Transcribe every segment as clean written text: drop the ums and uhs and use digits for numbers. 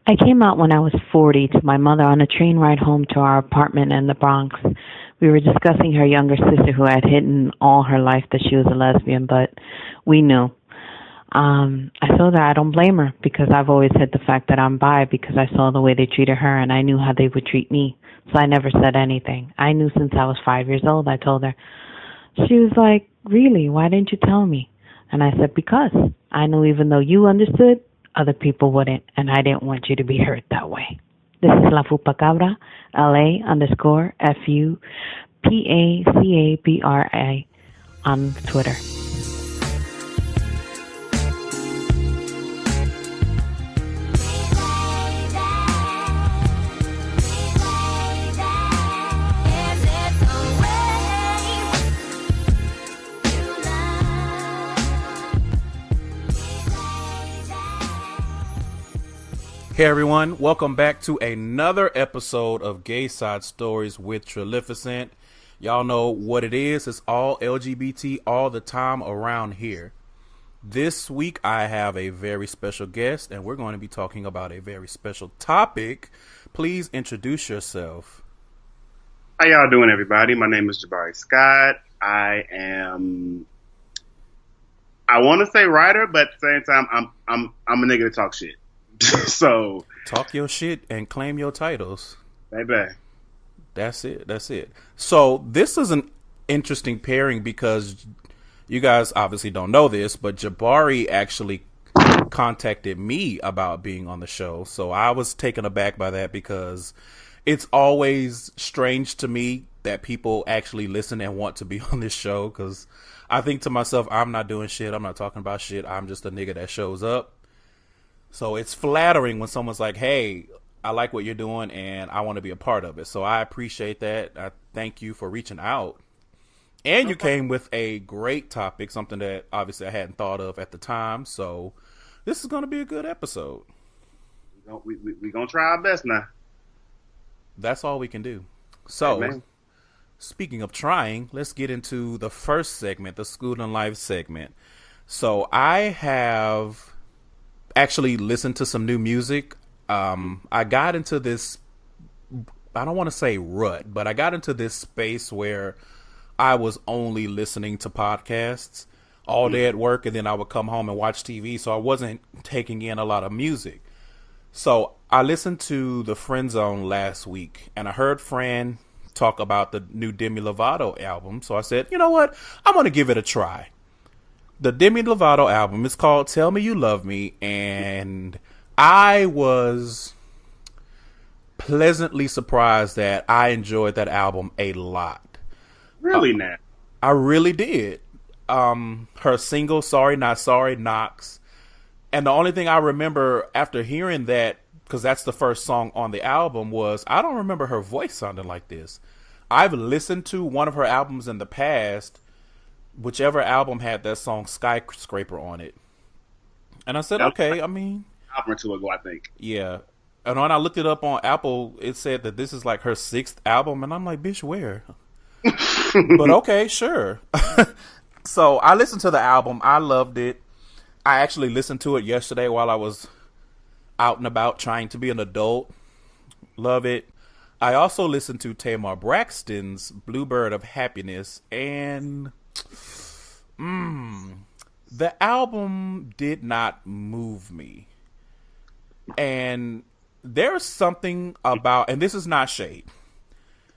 I came out when I was 40 to my mother on a train ride home to our apartment in the Bronx. We were discussing her younger sister who had hidden all her life that she was a lesbian, but we knew. I told her I don't blame her because I've always hid the fact that I'm bi because I saw the way they treated her and I knew how they would treat me. So I never said anything. I knew since I was 5 years old, I told her. She was like, really? Why didn't you tell me? And I said, because I knew even though you understood, other people wouldn't, and I didn't want you to be hurt that way. This is La Fupacabra, LA_FUPACABRA on Twitter. Hey everyone, welcome back to another episode of Gayside Stories with Trillificent. Y'all know what it is. It's all LGBT all the time around here. This week I have a very special guest and we're going to be talking about a very special topic. Please introduce yourself. How y'all doing, everybody? My name is Jabari Scott. I want to say writer, but at the same time I'm a nigga that talk shit. So talk your shit and claim your titles, baby. That's it. So this is an interesting pairing because you guys obviously don't know this, but Jabari actually contacted me about being on the show. So I was taken aback by that because it's always strange to me that people actually listen and want to be on this show, because I think to myself, I'm not doing shit, I'm not talking about shit, I'm just a nigga that shows up. So it's flattering when someone's like, hey, I like what you're doing and I want to be a part of it. So I appreciate that. I thank you for reaching out. And you came with a great topic, something that obviously I hadn't thought of at the time. So this is going to be a good episode. We're going to try our best now. That's all we can do. So, speaking of trying, let's get into the first segment, the School and Life segment. So I have actually listened to some new music. I got into this, I don't want to say rut, but I got into this space where I was only listening to podcasts all day at work, and then I would come home and watch TV, so I wasn't taking in a lot of music. So I listened to the Friend Zone last week, and I heard Fran talk about the new Demi Lovato album, so I said, you know what, I'm going to give it a try. The Demi Lovato album is called Tell Me You Love Me, and I was pleasantly surprised that I enjoyed that album a lot. Really now? I really did. Her single, Sorry Not Sorry, knocks. And the only thing I remember after hearing that, because that's the first song on the album, was I don't remember her voice sounding like this. I've listened to one of her albums in the past, whichever album had that song Skyscraper on it. And I said, okay, I mean, album or two ago, I think. Yeah. And when I looked it up on Apple, it said that this is like her 6th album. And I'm like, bitch, where? But okay, sure. So I listened to the album. I loved it. I actually listened to it yesterday while I was out and about trying to be an adult. Love it. I also listened to Tamar Braxton's Bluebird of Happiness, and the album did not move me. And there's something about, and this is not shade.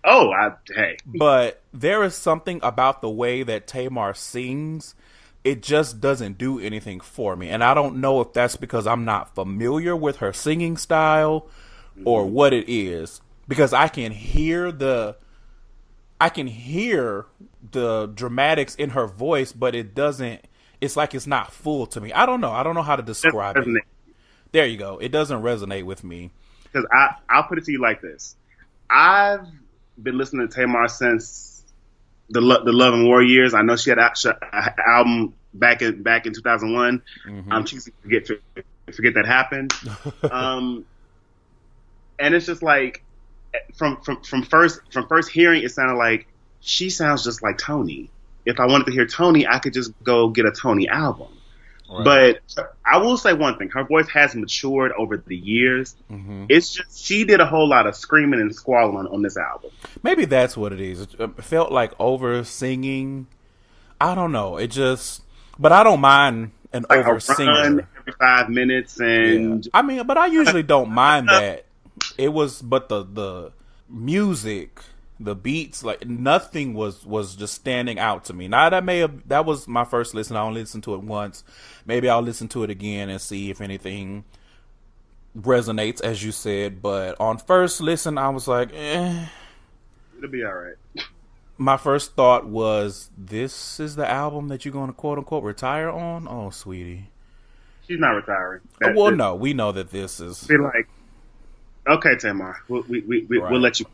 Hey. But there is something about the way that Tamar sings. It just doesn't do anything for me. And I don't know if that's because I'm not familiar with her singing style or what it is. Because I can hear the dramatics in her voice, but it's like it's not full to me. I don't know how to describe it. There you go. It doesn't resonate with me. Because I'll put it to you like this. I've been listening to Tamar since the Love and War years. I know she had an album back in 2001. I'm choosing to forget that happened. And it's just like from first hearing, it sounded like she sounds just like Tony. If I wanted to hear Tony, I could just go get a Tony album. Right. But I will say one thing: her voice has matured over the years. Mm-hmm. It's just she did a whole lot of screaming and squalling on this album. Maybe that's what it is. It felt like over singing. I don't know. It just, but I don't mind an like over singer every 5 minutes, and I mean, but I usually don't mind that. It was, but the music, the beats, like nothing was just standing out to me. Now that was my first listen. I only listened to it once. Maybe I'll listen to it again and see if anything resonates, as you said. But on first listen, I was like, it'll be all right. My first thought was, this is the album that you're going to quote unquote retire on? Oh, sweetie. She's not retiring. No, we know that this is. Be like, okay, Tamar, we'll let you.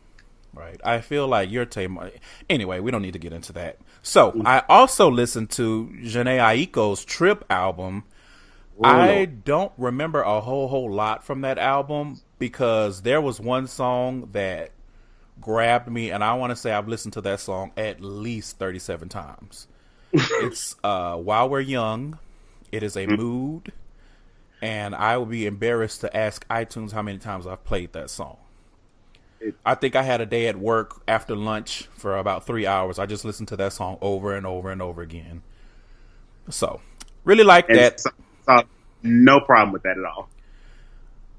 Right. I feel like you're Tamar. Anyway, we don't need to get into that. So, I also listened to Jhené Aiko's Trip album. Whoa. I don't remember a whole lot from that album because there was one song that grabbed me, and I want to say I've listened to that song at least 37 times. It's While We're Young. It is a mood, and I would be embarrassed to ask iTunes how many times I've played that song. I think I had a day at work after lunch for about 3 hours. I just listened to that song over and over and over again. So, really like that. No problem with that at all.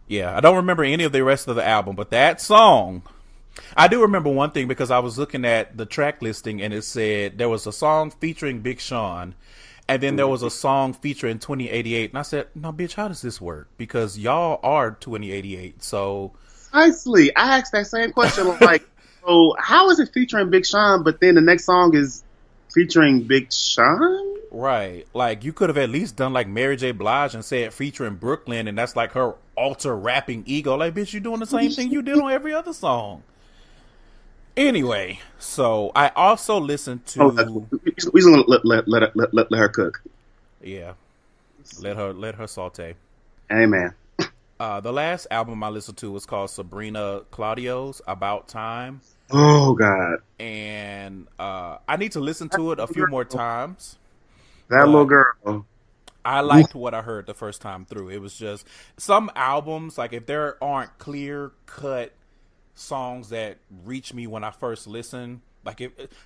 Yeah, I don't remember any of the rest of the album, but that song, I do remember one thing because I was looking at the track listing and it said there was a song featuring Big Sean and then there was a song featuring 2088. And I said, no, bitch, how does this work? Because y'all are 2088, so... Precisely. I asked that same question. Like, so how is it featuring Big Sean, but then the next song is featuring Big Sean? Right. Like, you could have at least done like Mary J. Blige and said featuring Brooklyn, and that's like her alter rapping ego. Like, bitch, you doing the same thing you did on every other song. Anyway, so I also listened to... we're going to let her cook. Yeah. Let her saute. Amen. The last album I listened to was called Sabrina Claudio's About Time. Oh, God. And I need to listen to it a few more times. That little girl. I liked what I heard the first time through. It was just some albums, like if there aren't clear-cut songs that reach me when I first listen, like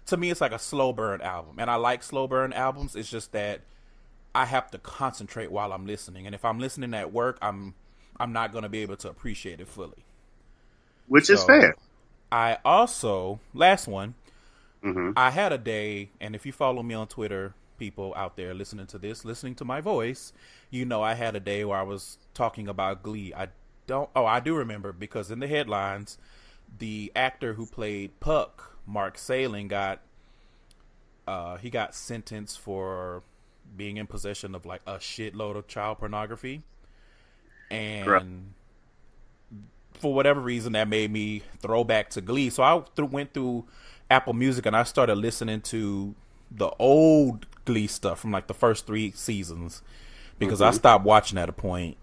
to me it's like a slow burn album. And I like slow burn albums. It's just that I have to concentrate while I'm listening. And if I'm listening at work, I'm not going to be able to appreciate it fully. Which is fair. I also, last one, I had a day, and if you follow me on Twitter, people out there listening to my voice, you know I had a day where I was talking about Glee. I do remember, because in the headlines, the actor who played Puck, Mark Salling, got sentenced for being in possession of like a shitload of child pornography. And for whatever reason, that made me throw back to Glee. So I went through Apple Music and I started listening to the old Glee stuff from like the first 3 seasons because I stopped watching at a point.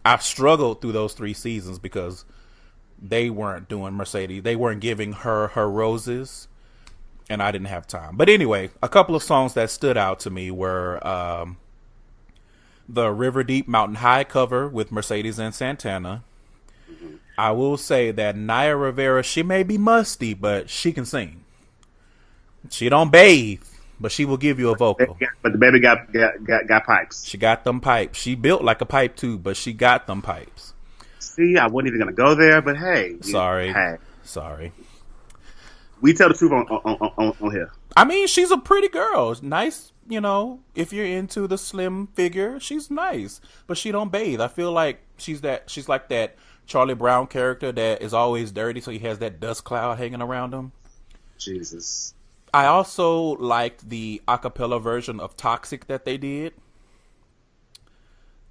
I've struggled through those 3 seasons because they weren't doing Mercedes. They weren't giving her roses, and I didn't have time. But anyway, a couple of songs that stood out to me were the River Deep Mountain High cover with Mercedes and Santana. I will say that Naya Rivera, she may be musty, but she can sing. She don't bathe, but she will give you a vocal. But the baby got pipes. She got them pipes. She built like a pipe too, but she got them pipes. See, I wasn't even gonna go there, but hey, sorry. We tell the truth on here. I mean, she's a pretty girl, nice. You know, if you're into the slim figure, she's nice, but she don't bathe. I feel like she's like that Charlie Brown character that is always dirty, so he has that dust cloud hanging around him. Jesus. I also liked the a cappella version of Toxic that they did.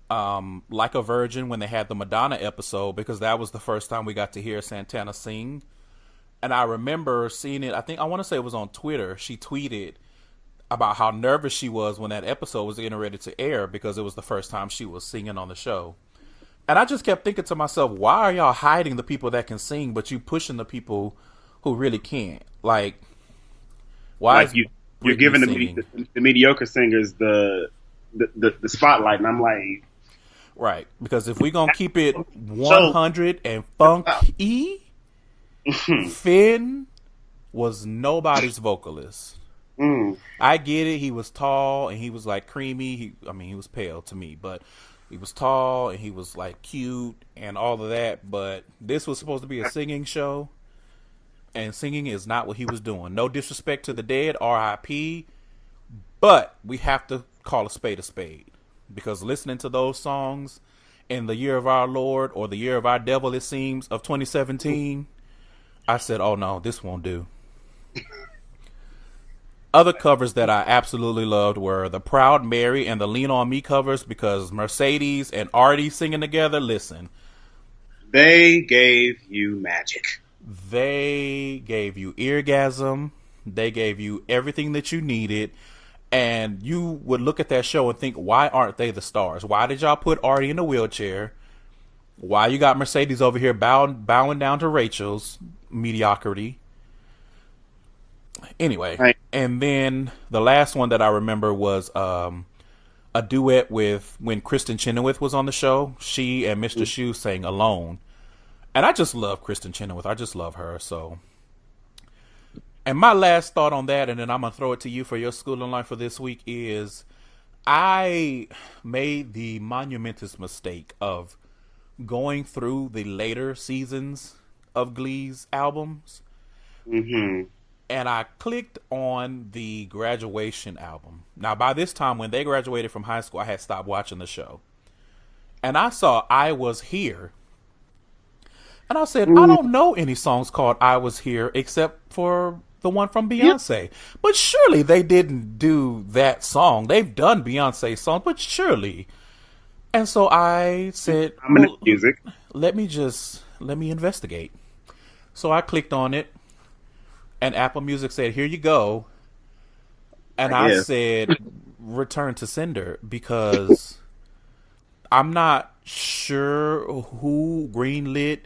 Like a Virgin, when they had the Madonna episode, because that was the first time we got to hear Santana sing. And I remember seeing it, I want to say it was on Twitter. She tweeted about how nervous she was when that episode was getting ready to air because it was the first time she was singing on the show. And I just kept thinking to myself, why are y'all hiding the people that can sing, but you pushing the people who really can't? Like, why? Like you're giving the mediocre singers the the spotlight, and I'm like, right, because if we're gonna keep it 100 and funky, Finn was nobody's vocalist. I get it. He was tall and he was like creamy. He was pale to me, but he was tall and he was like cute and all of that. But this was supposed to be a singing show, and singing is not what he was doing. No disrespect to the dead, R.I.P. But we have to call a spade, because listening to those songs in the year of our Lord, or the year of our devil, it seems, of 2017, I said, oh no, this won't do. Other covers that I absolutely loved were the Proud Mary and the Lean On Me covers, because Mercedes and Artie singing together, listen. They gave you magic. They gave you eargasm. They gave you everything that you needed. And you would look at that show and think, why aren't they the stars? Why did y'all put Artie in a wheelchair? Why you got Mercedes over here bowing down to Rachel's mediocrity? Anyway, right. And then the last one that I remember was a duet with when Kristen Chenoweth was on the show. She and Mr. Shu sang Alone. And I just love Kristen Chenoweth. I just love her. So, and my last thought on that, and then I'm going to throw it to you for your school and life for this week, is I made the monumentous mistake of going through the later seasons of Glee's albums. Mm-hmm. And I clicked on the Graduation album. Now, by this time, when they graduated from high school, I had stopped watching the show. And I saw I Was Here. And I said, I don't know any songs called I Was Here except for the one from Beyonce. Yep. But surely they didn't do that song. They've done Beyonce songs, but surely. And so I said, music. Let me investigate. So I clicked on it. And Apple Music said, here you go. And I said, return to sender, because I'm not sure who greenlit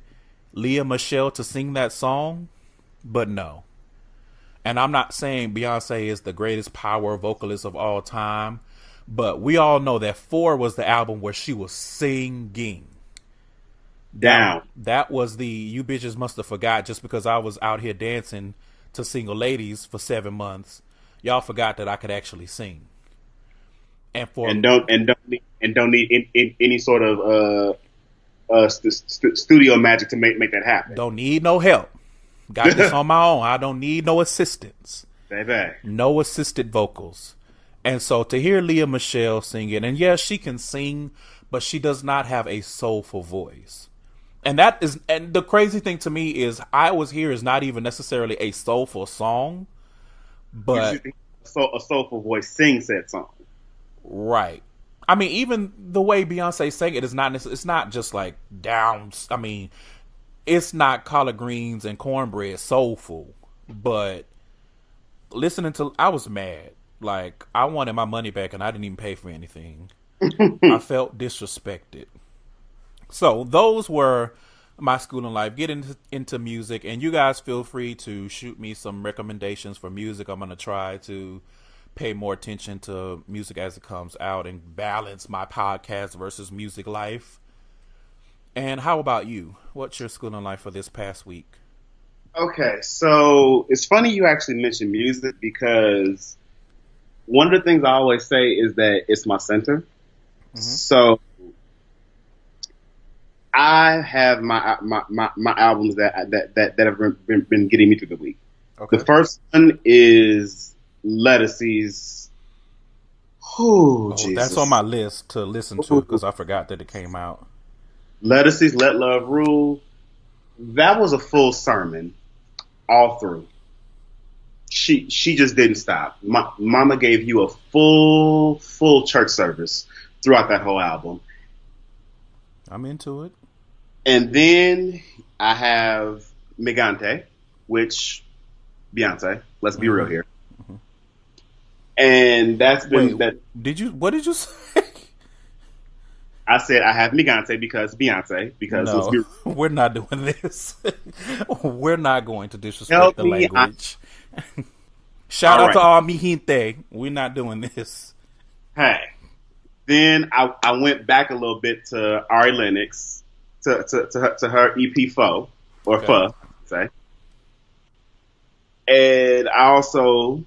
Lea Michele to sing that song, but no. And I'm not saying Beyonce is the greatest power vocalist of all time, but we all know that 4 was the album where she was singing. Down. That was the you bitches must have forgot, just because I was out here dancing to single ladies for 7 months. Y'all forgot that I could actually sing. And don't need any sort of studio magic to make that happen. Don't need no help. Got this on my own. I don't need no assistance. Baby. No assisted vocals. And so to hear Lea Michele sing it, and yes, she can sing, but she does not have a soulful voice. And the crazy thing to me is I Was Here is not even necessarily a soulful song, but a soulful voice sings that song. Right. I mean, even the way Beyonce sang it is not, it's not just like down. I mean, it's not collard greens and cornbread soulful, but I was mad. Like, I wanted my money back and I didn't even pay for anything. I felt disrespected. So those were my school and life. Get into music, and you guys feel free to shoot me some recommendations for music. I'm going to try to pay more attention to music as it comes out and balance my podcast versus music life. And how about you? What's your school and life for this past week? Okay, so it's funny you actually mentioned music, because one of the things I always say is that it's my center. Mm-hmm. So I have my albums that have been getting me through the week. Okay. The first one is Lettucey's. Jesus. That's on my list to listen to, because I forgot that it came out. Lettucey's Let Love Rule. That was a full sermon all through. She just didn't stop. Mama gave you a full church service throughout that whole album. I'm into it. And then I have Migante, which Beyonce. Let's be real here. Mm-hmm. And that's been that. What did you say? I said I have Migante because Beyonce. Because no, we're not doing this. We're not going to disrespect the language. Shout out to all mi gente. We're not doing this. Hey, Then I went back a little bit to Ari Lennox, to her EP Foe, or Okay. Pho, say. And I also,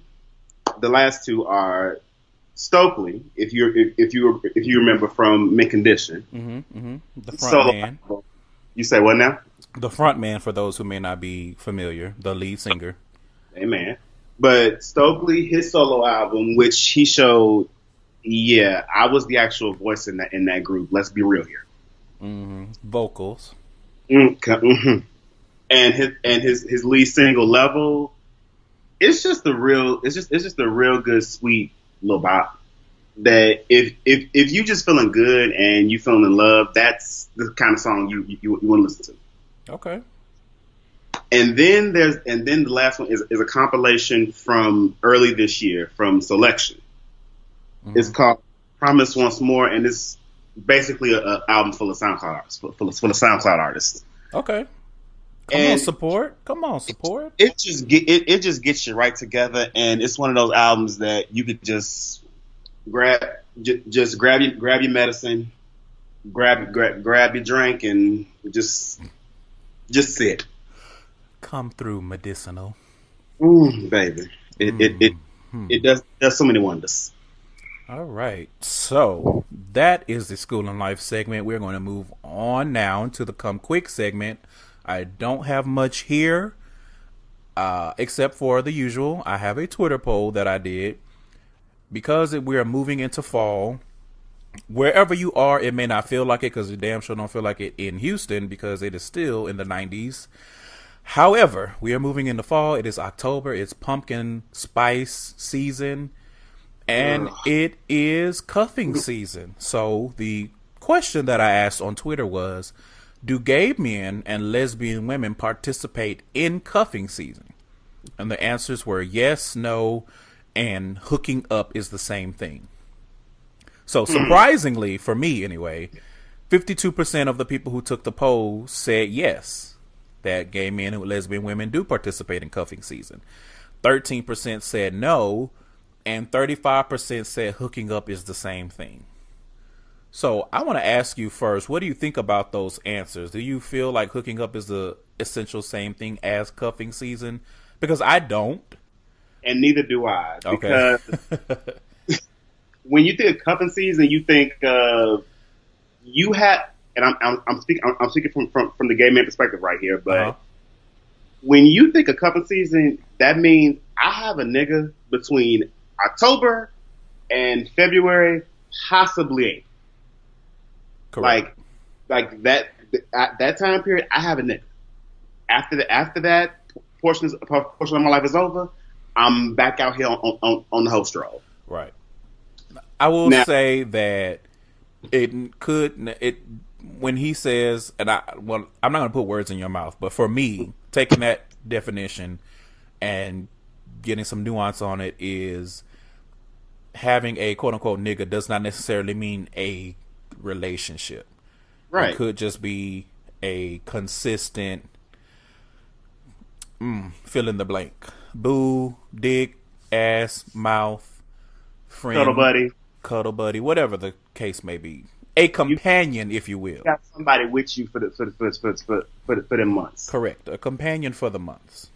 the last two are Stokely, if you remember from Mint Condition. The front Solo man. album. You say what now? The front man, for those who may not be familiar, the lead singer. Amen. But Stokely, his solo album, which he showed, yeah, I was the actual voice in that group. Let's be real here. Vocals. Mm-hmm. And his lead single Level, it's just a real good sweet little bop. That if you just feeling good and you feeling in love, that's the kind of song you want to listen to. Okay. And then the last one is a compilation from early this year from Selection. It's called Promise Once More, and it's basically an album full of SoundCloud artists. Okay. Come on, support. It just gets you right together, and it's one of those albums that you could just grab your medicine, grab your drink, and just sit. Come through medicinal. Baby. It does so many wonders. All right. So that is the School and Life segment. We're going to move on now to the Come Quick segment. I don't have much here, except for the usual. I have a Twitter poll that I did. Because we are moving into fall, wherever you are, it may not feel like it, because you damn sure don't feel like it in Houston, because it is still in the 90s. However, we are moving into fall. It is October. It's pumpkin spice season, and it is cuffing season. So the question that I asked on Twitter was, do gay men and lesbian women participate in cuffing season? And the answers were yes, no, and hooking up is the same thing. So surprisingly, for me anyway, 52% of the people who took the poll said yes, that gay men and lesbian women do participate in cuffing season. 13% said no, and 35% said hooking up is the same thing. So I want to ask you first, what do you think about those answers? Do you feel like hooking up is the essential same thing as cuffing season? Because I don't. And neither do I. Okay. Because when you think of cuffing season, you think you have, and I'm speaking from the gay man perspective right here, but when you think of cuffing season, that means I have a nigga between October and February, possibly April. Correct. Like that at that time period, I have a nigga. After that portion of my life is over, I'm back out here on the host roll. Right. I will say that when he says, and I'm not going to put words in your mouth, but for me, taking that definition and getting some nuance on it is having a quote unquote nigga does not necessarily mean a relationship. Right. It could just be a consistent fill in the blank. Boo, dick, ass, mouth, friend, cuddle buddy, whatever the case may be. A companion, if you will. You got somebody with you for the months. Correct. A companion for the months.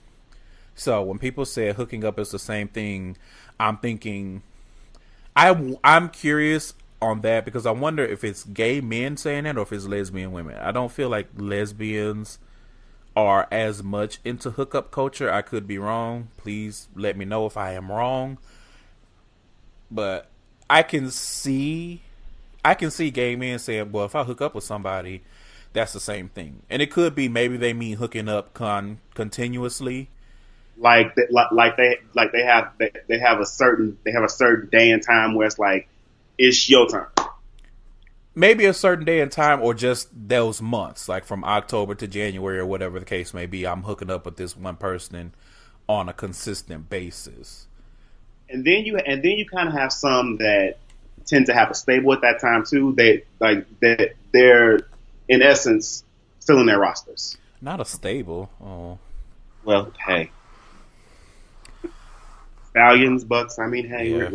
So when people say hooking up is the same thing, I'm thinking I'm curious on that, because I wonder if it's gay men saying that or if it's lesbian women. I don't feel like lesbians are as much into hookup culture. I could be wrong. Please let me know if I am wrong. But I can see gay men saying, well, if I hook up with somebody, that's the same thing. And it could be maybe they mean hooking up continuously. Like they have a certain day and time where it's like, it's your turn. Maybe a certain day and time, or just those months, like from October to January or whatever the case may be. I'm hooking up with this one person on a consistent basis. And then you kind of have some that tend to have a stable at that time too. They're in essence filling their rosters. Not a stable. Oh. Well, hey, Stallions, Bucks. I mean, hey, yeah.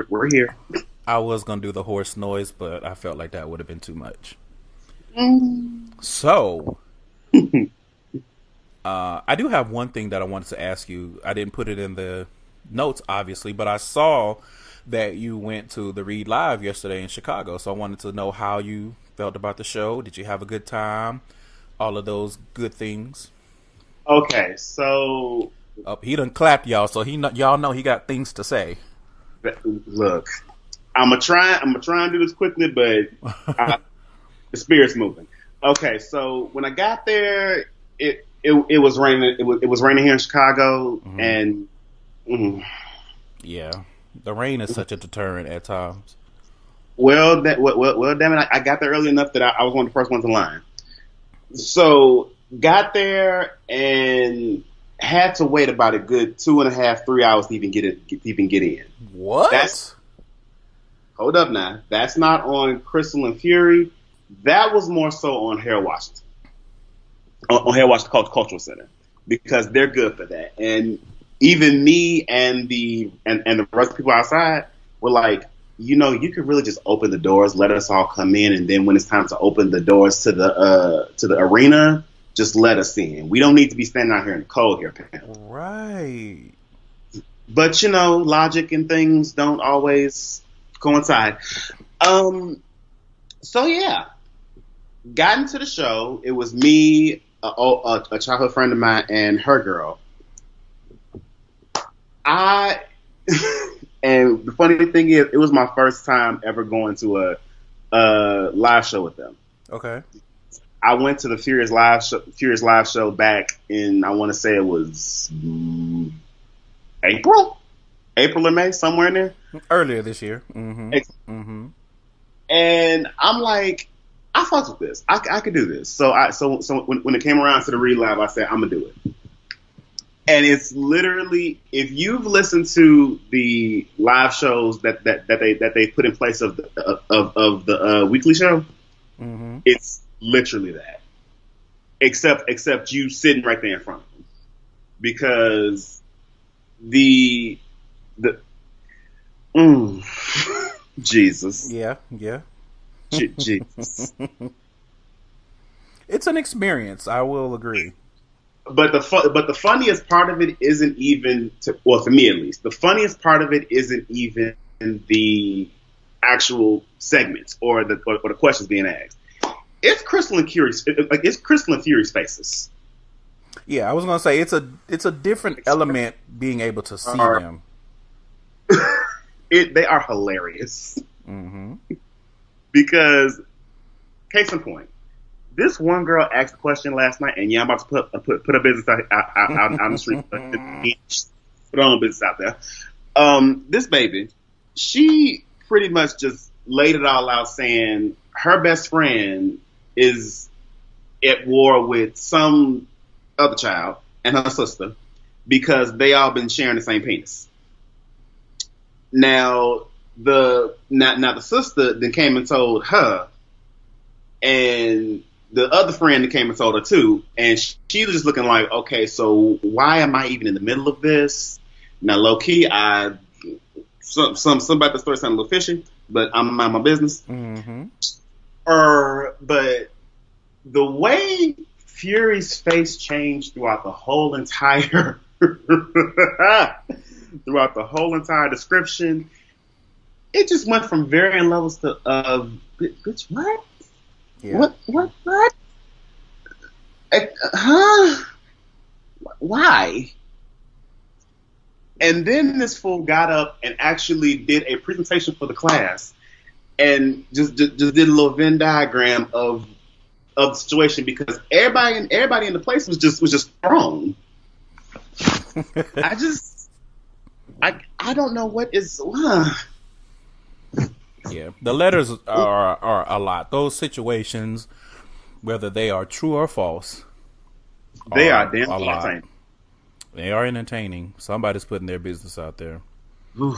we're here. I was gonna do the horse noise, but I felt like that would have been too much. So, I do have one thing that I wanted to ask you. I didn't put it in the notes, obviously, but I saw that you went to the Read Live yesterday in Chicago. So I wanted to know how you felt about the show. Did you have a good time? All of those good things. Okay, so he done clapped y'all, so y'all know he got things to say. Look, I'm gonna try and do this quickly, but the spirit's moving. Okay, so when I got there, it was raining. It was raining here in Chicago, and yeah, the rain is such a deterrent at times. Well, damn it! I got there early enough that I was one of the first ones in line. So got there and had to wait about a good 2.5, 3 hours to even get in. What? Hold up now. That's not on Crystal and Fury. That was more so on Harold Washington. On Harold Washington Cultural Center. Because they're good for that. And even me and the rest of the people outside were like, you could really just open the doors, let us all come in, and then when it's time to open the doors to the arena, just let us in. We don't need to be standing out here in the cold here, apparently. Right. But logic and things don't always coincide. So yeah, got into the show. It was me, a childhood friend of mine, and her girl. And the funny thing is, it was my first time ever going to a live show with them. Okay. I went to the Furious Live show back in, I want to say it was April or May, somewhere in there. Earlier this year. Mm-hmm. And I'm like, I fucked with this. I could do this. So when it came around to the Read Live, I said, I'm gonna do it. And it's literally, if you've listened to the live shows that they put in place of the weekly show, it's literally that. Except you sitting right there in front of them, because Jesus. Yeah. Jesus. It's an experience. I will agree. But the funniest part of it isn't even, for me at least, the funniest part of it isn't even the actual segments or the questions being asked. It's Crystal and Fury's faces. Yeah, I was gonna say it's a different element being able to see them. They are hilarious. Because, case in point, this one girl asked a question last night, and I'm about to put her business out on the street. Put her own business out there. This baby, she pretty much just laid it all out, saying her best friend is at war with some other child and her sister because they all been sharing the same penis. Now the sister then came and told her, and the other friend that came and told her too, and she was just looking like, okay, so why am I even in the middle of this? Now, low key, some about the story sounded a little fishy, but I'm gonna mind my business. But the way Fury's face changed throughout the whole entire description, it just went from varying levels to bitch, what? Yeah. What? Why? And then this fool got up and actually did a presentation for the class and just did a little Venn diagram of the situation, because everybody in the place was just thrown. I don't know what is. Yeah, the letters are a lot. Those situations, whether they are true or false, they are damn entertaining. They are entertaining. Somebody's putting their business out there. Well,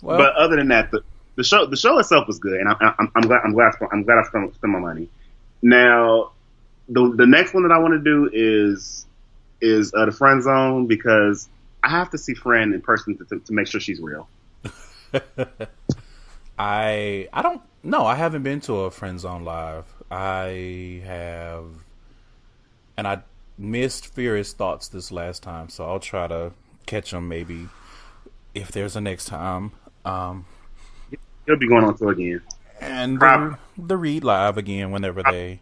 but other than that, the show itself was good, and I'm glad I spent my money. Now, the next one that I want to do is the Friend Zone, because I have to see Friend in person to make sure she's real. I don't know. I haven't been to a Friend Zone live. I have, and I missed Furious Thoughts this last time, so I'll try to catch them maybe if there's a next time. He'll be going on tour again, and the Read live again whenever they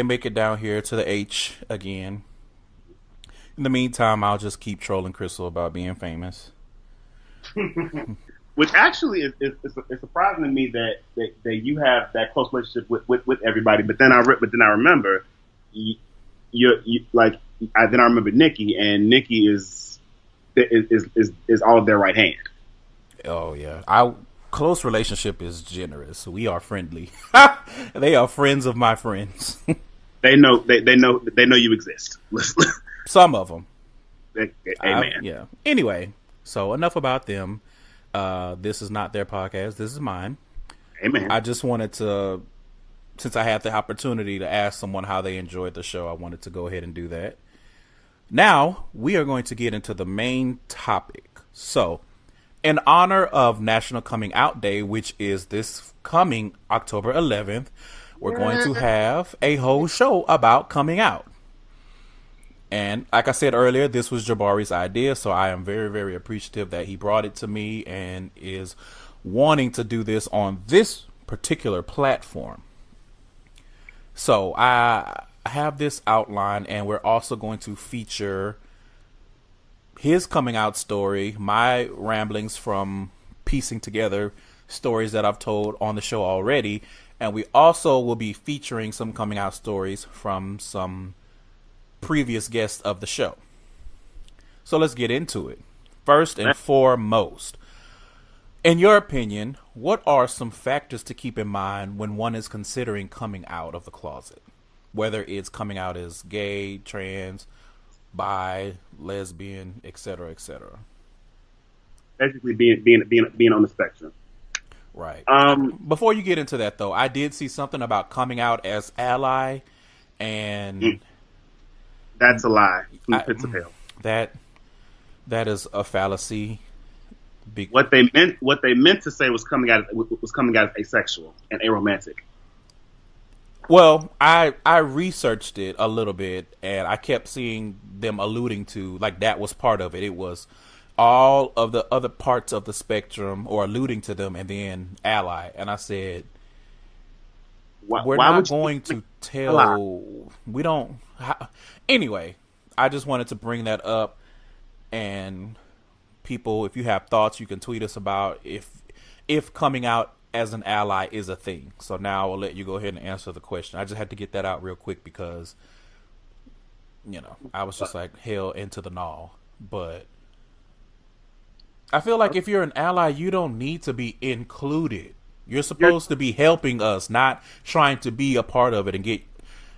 make it down here to the H again. In the meantime, I'll just keep trolling Crystal about being famous. Which actually is surprising to me that you have that close relationship with everybody. But then I remember then I remember Nikki, and Nikki is all of their right hand. Oh yeah, our close relationship is generous. We are friendly. They are friends of my friends. They know you exist. Some of them. Amen. Yeah. Anyway, so enough about them. This is not their podcast. This is mine. Amen. I just wanted to, since I had the opportunity to ask someone how they enjoyed the show, I wanted to go ahead and do that. Now, we are going to get into the main topic. So, in honor of National Coming Out Day, which is this coming October 11th, we're going to have a whole show about coming out. And like I said earlier, this was Jabari's idea, so I am very, very appreciative that he brought it to me and is wanting to do this on this particular platform. So I have this outline, and we're also going to feature his coming out story, my ramblings from piecing together stories that I've told on the show already, and we also will be featuring some coming out stories from some previous guests of the show. So let's get into it. First and foremost, in your opinion, what are some factors to keep in mind when one is considering coming out of the closet? Whether it's coming out as gay, trans, bi, lesbian, etc., etc. Basically, being on the spectrum. Right. Before you get into that, though, I did see something about coming out as ally, and that's a lie. From the pits of hell. That is a fallacy. What they meant to say was coming out as asexual and aromantic. Well, I researched it a little bit, and I kept seeing them alluding to, like, that was part of it. It was all of the other parts of the spectrum, or alluding to them, and then ally. And I said, we're not going to tell. We don't. Anyway, I just wanted to bring that up, and people, if you have thoughts, you can tweet us about if coming out as an ally is a thing. So now I'll let you go ahead and answer the question. I just had to get that out real quick because, I was just like, hell into the gnaw. But I feel like if you're an ally, you don't need to be included. You're supposed to be helping us, not trying to be a part of it and get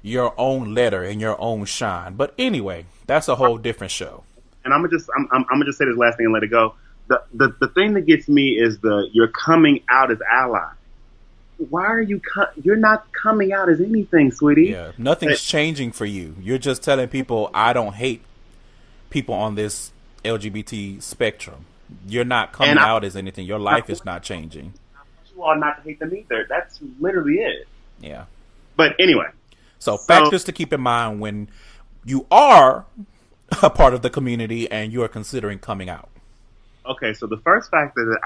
your own letter and your own shine. But anyway, that's a whole different show. And I'm gonna just say this last thing and let it go. The thing that gets me is you're coming out as ally. Why are you're not coming out as anything, sweetie? Yeah, nothing's changing for you. You're just telling people, I don't hate people on this LGBT spectrum. You're not coming out as anything. Your life is not changing. You are not to hate them either. That's literally it. Yeah. But anyway. So factors to keep in mind when you are a part of the community and you are considering coming out. Okay, so the first factor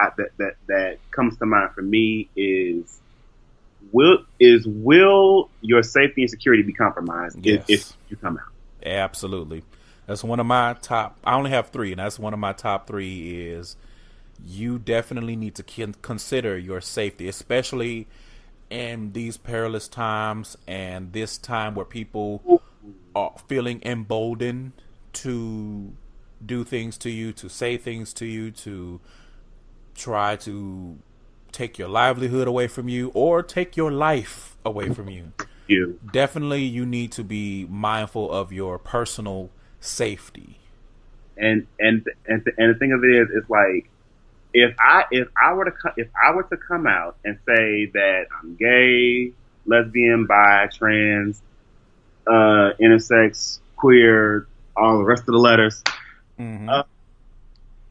that comes to mind for me is will your safety and security be compromised if you come out? Absolutely. That's one of my top. I only have 3, and that's one of my top 3 is you definitely need to consider your safety, especially in these perilous times and this time where people are feeling emboldened to do things to you, to say things to you, to try to take your livelihood away from you or take your life away from you. Definitely you need to be mindful of your personal safety. And the thing of it is, it's like if I were to come out and say that I'm gay, lesbian, bi, trans, intersex, queer, all the rest of the letters. Mm-hmm.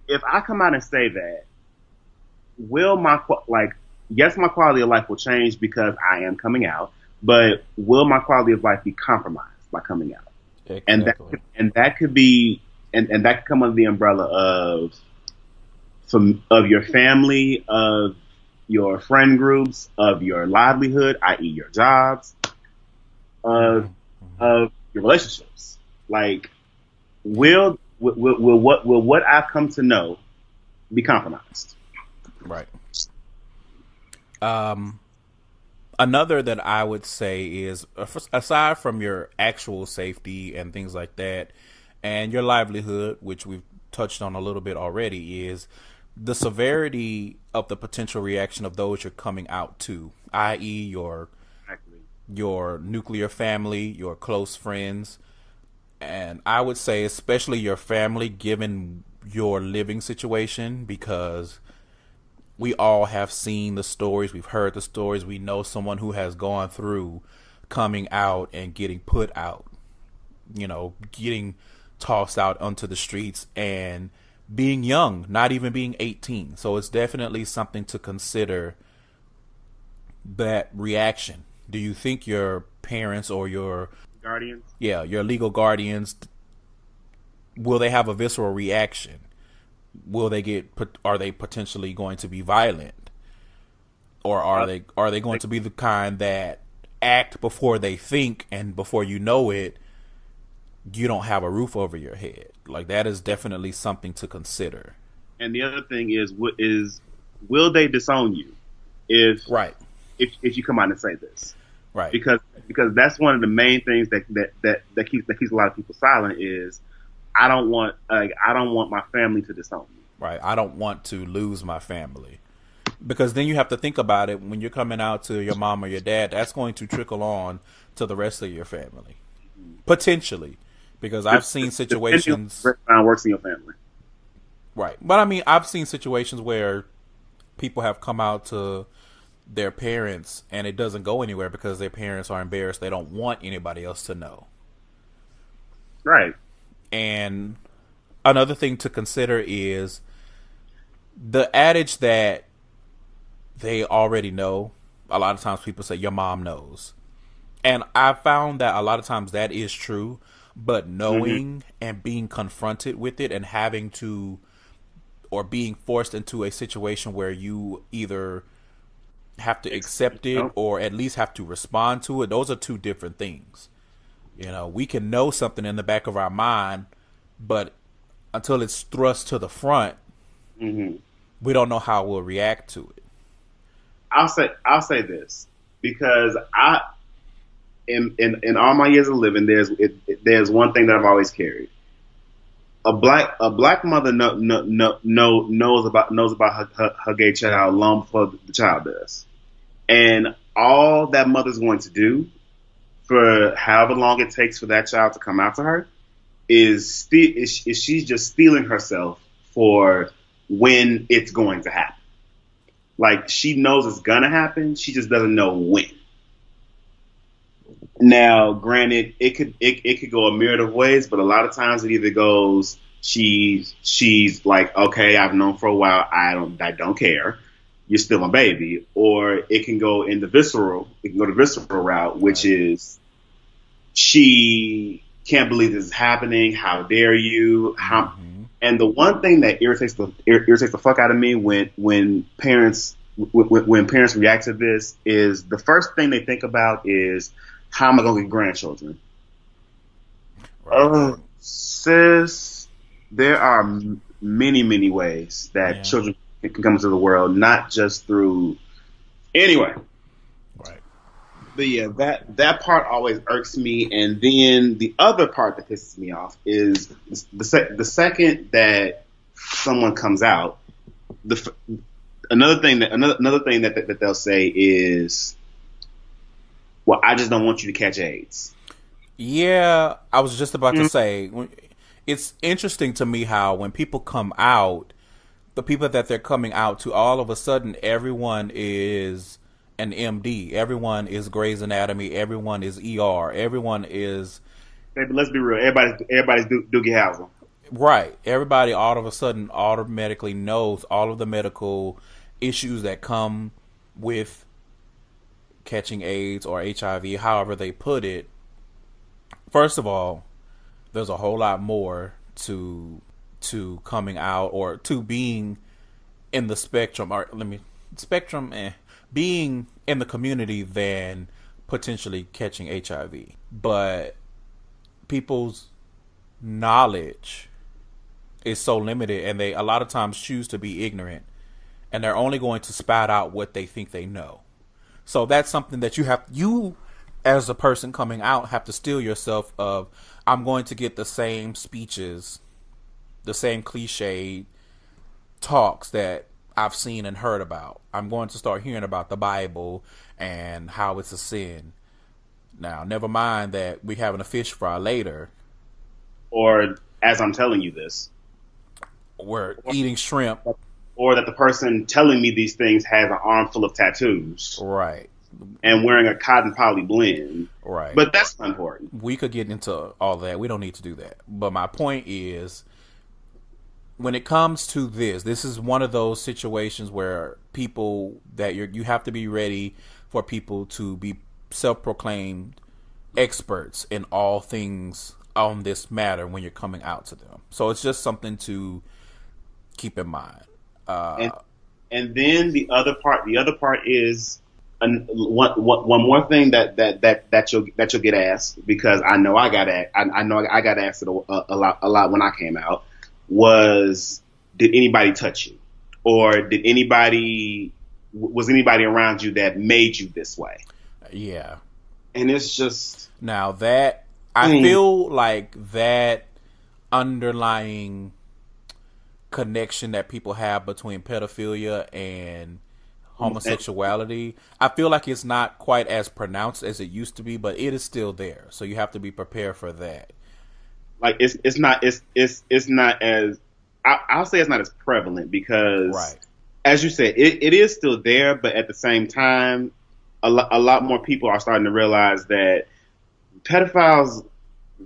If I come out and say that, will my yes, my quality of life will change because I am coming out, but will my quality of life be compromised by coming out? Exactly. And that could be and that could come under the umbrella of your family, of your friend groups, of your livelihood, i.e., your jobs, of your relationships. Like, will what I've come to know be compromised? Right. Another that I would say is, aside from your actual safety and things like that, and your livelihood, which we've touched on a little bit already, is the severity of the potential reaction of those you're coming out to, i.e., your nuclear family, your close friends, and I would say especially your family, given your living situation, because we all have seen the stories, we've heard the stories, we know someone who has gone through coming out and getting put out, getting tossed out onto the streets and being young, not even being 18. So it's definitely something to consider, that reaction. Do you think your parents or your guardians, your legal guardians, will they have a visceral reaction? Will they are they potentially going to be violent, or are they going to be the kind that act before they think, and before you know it, you don't have a roof over your head? Like, that is definitely something to consider. And the other thing is, will they disown you if you come out and say this? Right. Because that's one of the main things that keeps a lot of people silent is, I don't want my family to disown me. Right. I don't want to lose my family. Because then you have to think about it, when you're coming out to your mom or your dad, that's going to trickle on to the rest of your family. Potentially. Because I've seen situations works in your family. Right. But I mean, I've seen situations where people have come out to their parents and it doesn't go anywhere because their parents are embarrassed. They don't want anybody else to know. Right. And another thing to consider is the adage that they already know. A lot of times people say your mom knows. And I found that a lot of times that is true, but knowing and being confronted with it and having to, or being forced into a situation where you either have to accept it or at least have to respond to it, those are two different things. We can know something in the back of our mind, but until it's thrust to the front, we don't know how we'll react to it. I'll say this, because in all my years of living, there's one thing that I've always carried. A black mother knows about her gay child long before the child does, and all that mother's going to do for however long it takes for that child to come out to her is she's just steeling herself for when it's going to happen. Like, she knows it's gonna happen, she just doesn't know when. Now, granted, it could go a myriad of ways, but a lot of times it either goes, she's like, okay, I've known for a while, I don't care, you're still my baby, or it can go the visceral route, which is, she can't believe this is happening, how dare you, and the one thing that irritates the fuck out of me when parents react to this is, the first thing they think about is, how am I going to get grandchildren? Right. Sis, there are many, many ways that children can come into the world, not just through. Anyway. Right. But yeah, that part always irks me. And then the other part that pisses me off is the second that someone comes out, another thing that they'll say is, well, I just don't want you to catch AIDS. Yeah, I was just about to say, it's interesting to me how when people come out, the people that they're coming out to, all of a sudden, everyone is an MD. Everyone is Grey's Anatomy. Everyone is ER. Everyone is... Hey, but let's be real. Everybody's Doogie Howser. Right. Everybody all of a sudden automatically knows all of the medical issues that come with catching AIDS or HIV, however they put it, first of all, there's a whole lot more to coming out or to being in the spectrum, or being in the community than potentially catching HIV. But people's knowledge is so limited, and they a lot of times choose to be ignorant, and they're only going to spout out what they think they know. So that's something that you as a person coming out have to steel yourself of, I'm going to get the same speeches, the same cliche talks that I've seen and heard about. I'm going to start hearing about the Bible and how it's a sin. Now, never mind that we're having a fish fry later. Or, as I'm telling you this. We're eating shrimp. Or that the person telling me these things has an arm full of tattoos. Right. And wearing a cotton poly blend. Right. But that's not important. We could get into all that. We don't need to do that. But my point is, when it comes to this is one of those situations where people that you have to be ready for people to be self-proclaimed experts in all things on this matter when you're coming out to them. So it's just something to keep in mind. And then the other part is one more thing that you'll get asked, because I know I got asked it a lot when I came out, was, did anybody touch you, or was anybody around you that made you this way? Yeah. And it's just, now that I feel like that underlying connection that people have between pedophilia and homosexuality, I feel like it's not quite as pronounced as it used to be, but it is still there. So you have to be prepared for that. Like it's not as I'll say it's not as prevalent, because, right, as you said, it is still there, but at the same time, a lot more people are starting to realize that pedophiles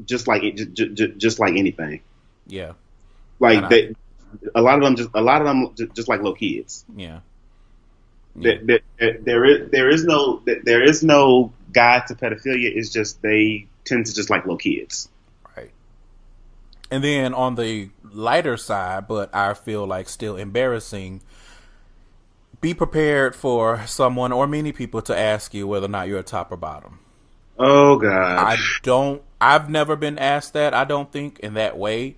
just like anything. Yeah. Like a lot of them just like little kids. Yeah. There is no guide to pedophilia. It's just they tend to just like little kids. Right. And then on the lighter side, but I feel like still embarrassing, be prepared for someone or many people to ask you whether or not you're a top or bottom. Oh God. I've never been asked that, I don't think, in that way.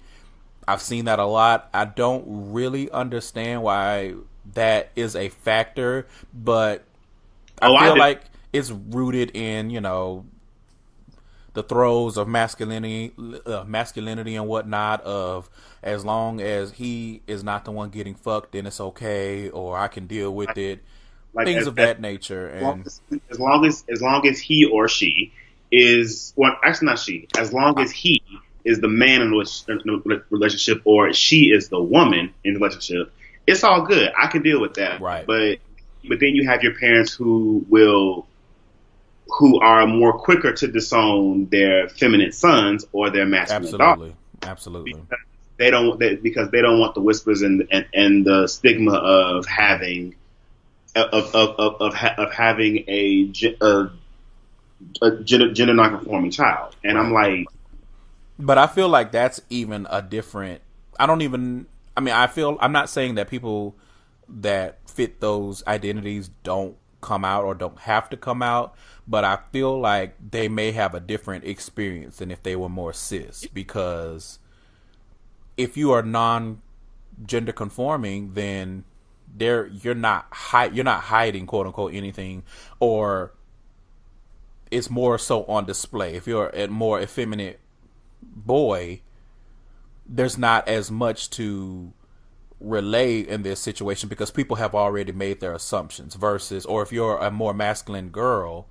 I've seen that a lot. I don't really understand why that is a factor, but I feel like it's rooted in, the throes of masculinity and whatnot, of as long as he is not the one getting fucked, then it's okay, or I can deal with it. Things of that nature. And as long as he or she is, well, actually not she, as long as he is the man in the relationship, or she is the woman in the relationship, it's all good. I can deal with that. Right. But then you have your parents who are more quicker to disown their feminine sons or their masculine daughters. Absolutely. Because they don't want the whispers and the stigma of having a gender nonconforming child. And right. I'm like, but I feel like that's even a different. I'm not saying that people that fit those identities don't come out or don't have to come out, but I feel like they may have a different experience than if they were more cis, because if you are non-gender conforming, then you're not hiding, quote unquote, anything, or it's more so on display. If you're a more effeminate boy, there's not as much to relay in this situation because people have already made their assumptions, versus, or if you're a more masculine girl,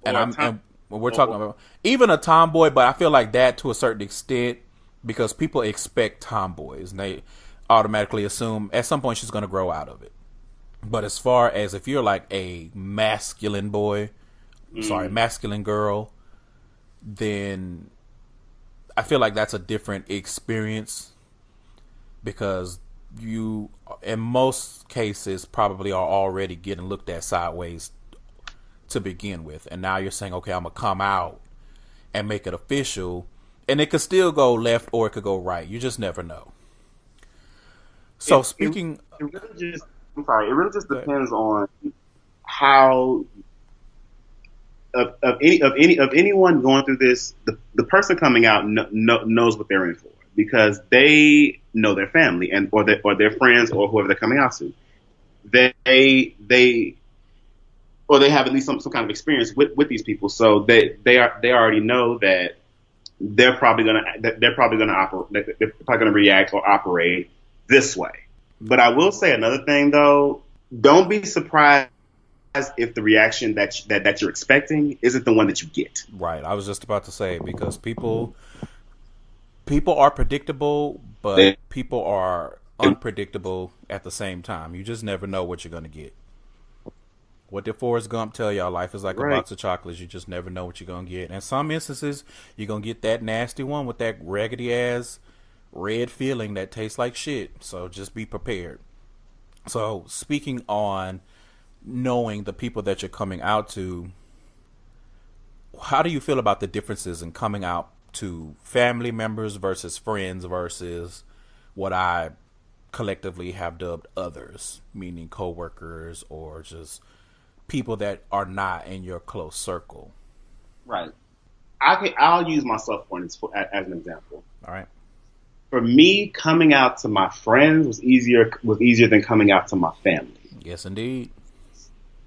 and we're talking about even a tomboy, but I feel like that to a certain extent, because people expect tomboys and they automatically assume at some point she's going to grow out of it. But as far as if you're like a masculine boy, masculine girl, then I feel like that's a different experience, because you, in most cases, probably are already getting looked at sideways to begin with. And now you're saying, okay, I'm going to come out and make it official. And it could still go left or it could go right. You just never know. So speaking... It really just depends on how... Of anyone going through this, the person coming out knows what they're in for, because they know their family and or their friends or whoever they're coming out to. They have at least some kind of experience with these people, so they already know that they're probably gonna react or operate this way. But I will say another thing though: don't be surprised if the reaction that you're expecting isn't the one that you get. Right. I was just about to say, because people are predictable, but people are unpredictable at the same time. You just never know what you're going to get. What did Forrest Gump tell y'all? Life is like a box of chocolates. You just never know what you're going to get. In some instances, you're going to get that nasty one with that raggedy ass red feeling that tastes like shit. So just be prepared. So speaking on knowing the people that you're coming out to, how do you feel about the differences in coming out to family members versus friends versus what I collectively have dubbed others, meaning coworkers or just people that are not in your close circle? Right. I'll use myself as an example. All right. For me, coming out to my friends was easier than coming out to my family. Yes, indeed.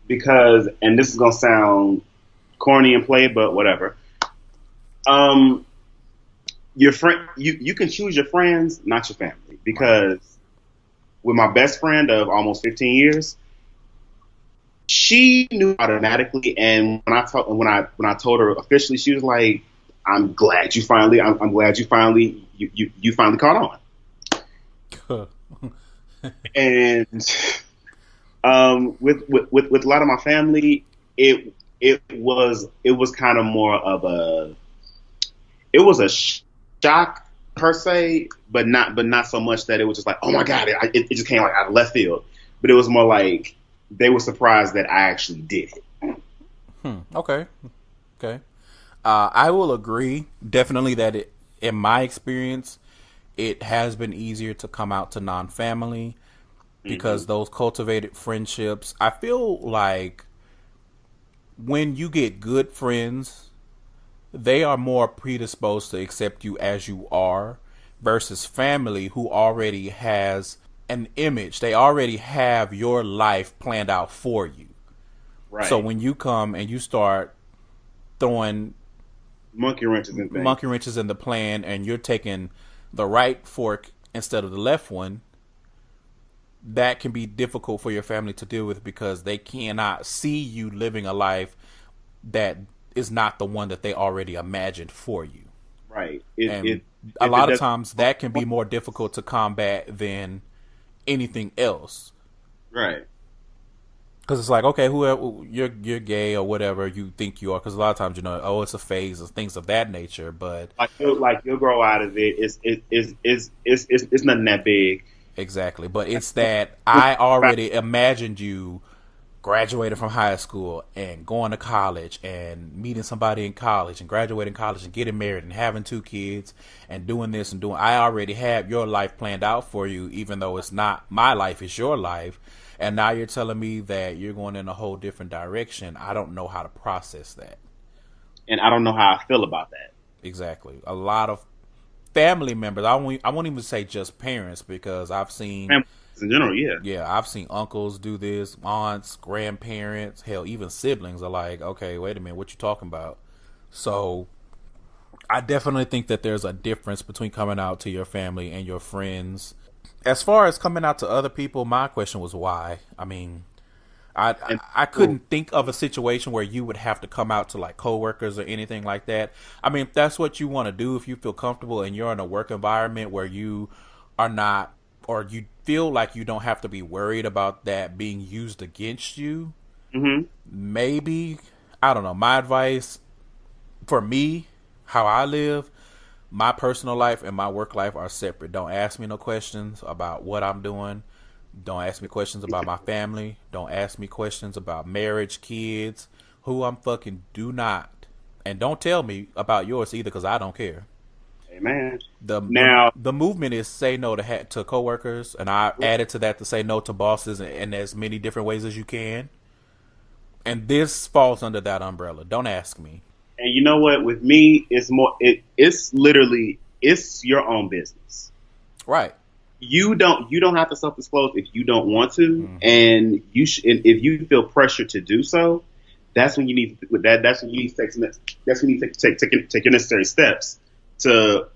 Because, and this is gonna sound corny and play, but whatever. Your friend, you can choose your friends, not your family. Because with my best friend of almost 15 years, she knew automatically, and when I told her officially, she was like, I'm glad you finally caught on. And with a lot of my family, it was kind of more of a shock per se, but not so much that it was just like, oh my god, it just came like out of left field. But it was more like they were surprised that I actually did it. Okay. I will agree definitely that in my experience, it has been easier to come out to non-family because those cultivated friendships, I feel like when you get good friends, they are more predisposed to accept you as you are versus family who already has an image. They already have your life planned out for you. Right. So when you come and you start throwing monkey wrenches in the plan and you're taking the right fork instead of the left one, that can be difficult for your family to deal with because they cannot see you living a life that is not the one that they already imagined for you. Right. A lot of times that can be more difficult to combat than anything else. Right. Because it's like, okay, whoever you're gay or whatever you think you are. Because a lot of times, it's a phase of things of that nature. But you'll grow out of it. It's nothing that big. Exactly. But it's that I already imagined you graduating from high school and going to college and meeting somebody in college and graduating college and getting married and having 2 kids and doing this and doing. I already have your life planned out for you, even though it's not my life, it's your life. And now you're telling me that you're going in a whole different direction. I don't know how to process that. And I don't know how I feel about that. Exactly. A lot of family members, I won't even say just parents, because I've seen... Families in general, yeah. Yeah, I've seen uncles do this, aunts, grandparents, hell, even siblings are like, okay, wait a minute, what you talking about? So I definitely think that there's a difference between coming out to your family and your friends. As far as coming out to other people, my question was why. I mean, I couldn't think of a situation where you would have to come out to like coworkers or anything like that. I mean, if that's what you want to do, if you feel comfortable and you're in a work environment where you are not, or you feel like you don't have to be worried about that being used against you, maybe, I don't know. My advice for me, how I live, my personal life and my work life are separate. Don't ask me no questions about what I'm doing. Don't ask me questions about my family. Don't ask me questions about marriage, kids, who I'm fucking. Do not. And don't tell me about yours either, because I don't care. Amen. The movement is say no to coworkers, and I added to that to say no to bosses in as many different ways as you can. And this falls under that umbrella. Don't ask me. And you know what? With me, it's more. It's literally your own business. Right. You don't have to self-disclose if you don't want to, and and if you feel pressure to do so, that's when you need that's when you need to take your necessary steps to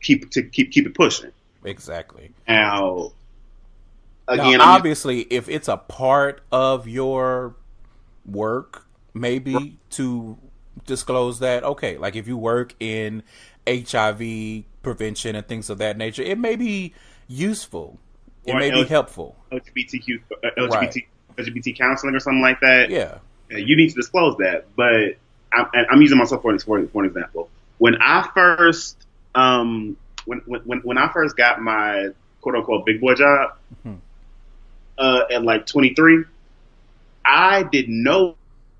keep it pushing. Exactly. Now, again, obviously, if it's a part of your work, maybe to disclose that, okay, like if you work in HIV prevention and things of that nature, it may be useful. It may be helpful. LGBT counseling or something like that. Yeah. You need to disclose that. But I'm using myself for an example. When I first when I first got my quote unquote big boy job at like 23, I didn't know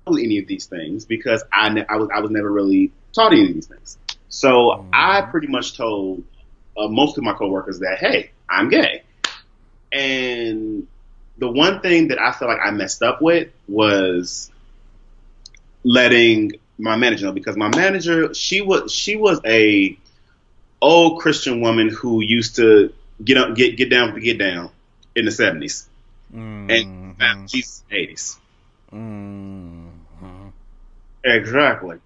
any of these things because I was never really taught any of these things. So I pretty much told most of my coworkers that, hey, I'm gay. And the one thing that I felt like I messed up with was letting my manager know, because my manager, she was a old Christian woman who used to get down with the get down in the 70s and she's 80s. Exactly.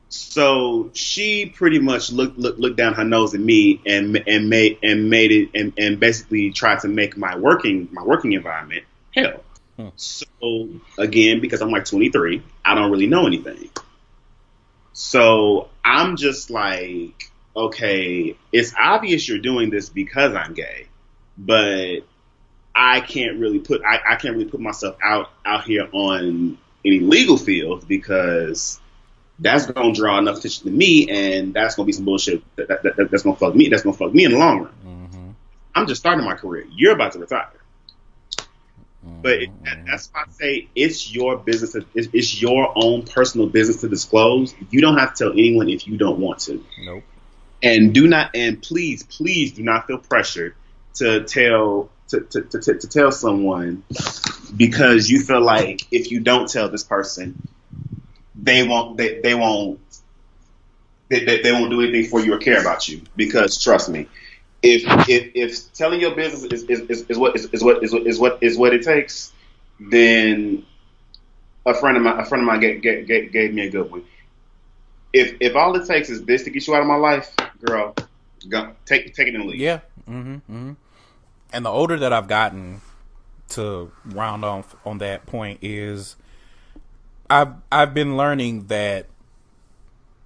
So she pretty much looked down her nose at me and made it and basically tried to make my working environment hell. So again, because I'm like 23, I don't really know anything. So I'm just like, okay, it's obvious you're doing this because I'm gay, but I can't really put myself out here on any legal field because that's gonna draw enough attention to me, and that's gonna be some bullshit that's gonna fuck me. That's gonna fuck me in the long run. I'm just starting my career. You're about to retire. But that's why I say it's your business. It's your own personal business to disclose. You don't have to tell anyone if you don't want to. Nope. And please do not feel pressured to tell someone because you feel like if you don't tell this person, they won't do anything for you or care about you. Because trust me, if telling your business is what it takes, then a friend of mine gave me a good one. If all it takes is this to get you out of my life, girl, go take it and leave. Yeah. And the older that I've gotten, to round off on that point, is I've been learning that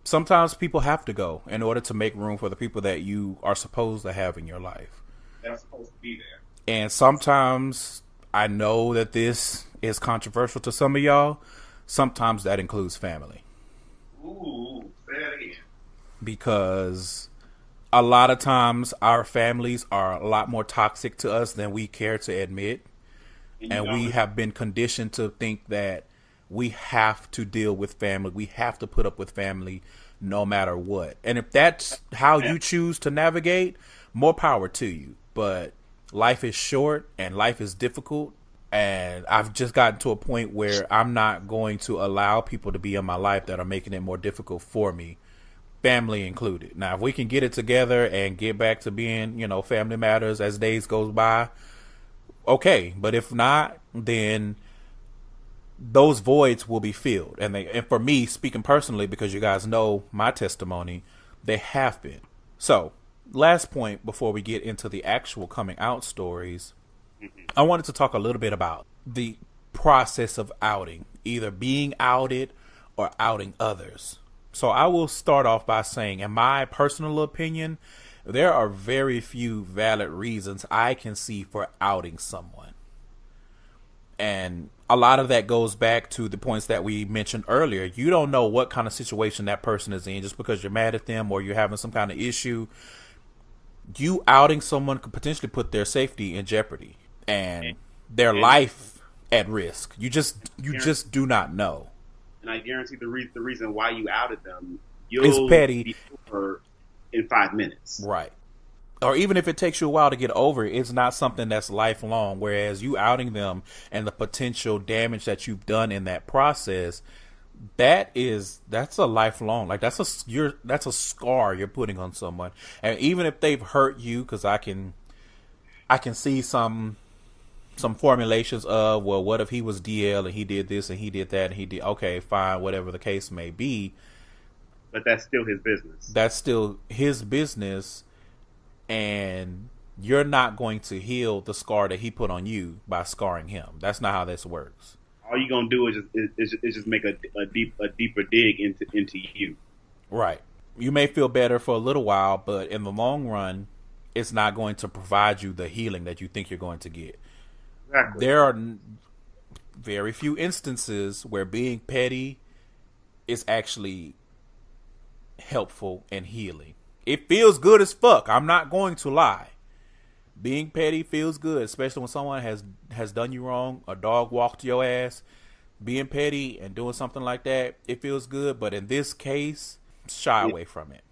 sometimes people have to go in order to make room for the people that you are supposed to have in your life. They're supposed to be there. And sometimes, I know that this is controversial to some of y'all, sometimes that includes family. Ooh, say that again. Because a lot of times our families are a lot more toxic to us than we care to admit. And we have been conditioned to think that we have to deal with family. We have to put up with family no matter what. And if that's how you choose to navigate, more power to you. But life is short and life is difficult. And I've just gotten to a point where I'm not going to allow people to be in my life that are making it more difficult for me, family included. Now, if we can get it together and get back to being, family matters as days goes by, okay. But if not, then those voids will be filled. And for me, speaking personally, because you guys know my testimony, they have been. So, last point before we get into the actual coming out stories, I wanted to talk a little bit about the process of outing, either being outed or outing others. So I will start off by saying, in my personal opinion, there are very few valid reasons I can see for outing someone. And a lot of that goes back to the points that we mentioned earlier. You don't know what kind of situation that person is in just because you're mad at them or you're having some kind of issue. You outing someone could potentially put their safety in jeopardy and their life at risk. You just do not know. And I guarantee the reason why you outed them, it's petty. Be over in 5 minutes. Right. Or even if it takes you a while to get over it, it's not something that's lifelong. Whereas you outing them and the potential damage that you've done in that process, that's a lifelong. Like that's a scar you're putting on someone. And even if they've hurt you, because I can see some formulations of, well, what if he was DL and he did this and he did that and he did, okay, fine, whatever the case may be. But that's still his business. That's still his business. And you're not going to heal the scar that he put on you by scarring him. That's not how this works. All you're gonna do is just make a deeper dig into you. Right. You may feel better for a little while, but in the long run, it's not going to provide you the healing that you think you're going to get. Exactly. There are very few instances where being petty is actually helpful and healing. It feels good as fuck. I'm not going to lie. Being petty feels good, especially when someone has done you wrong, a dog walked your ass. Being petty and doing something like that, it feels good. But in this case, shy away from it.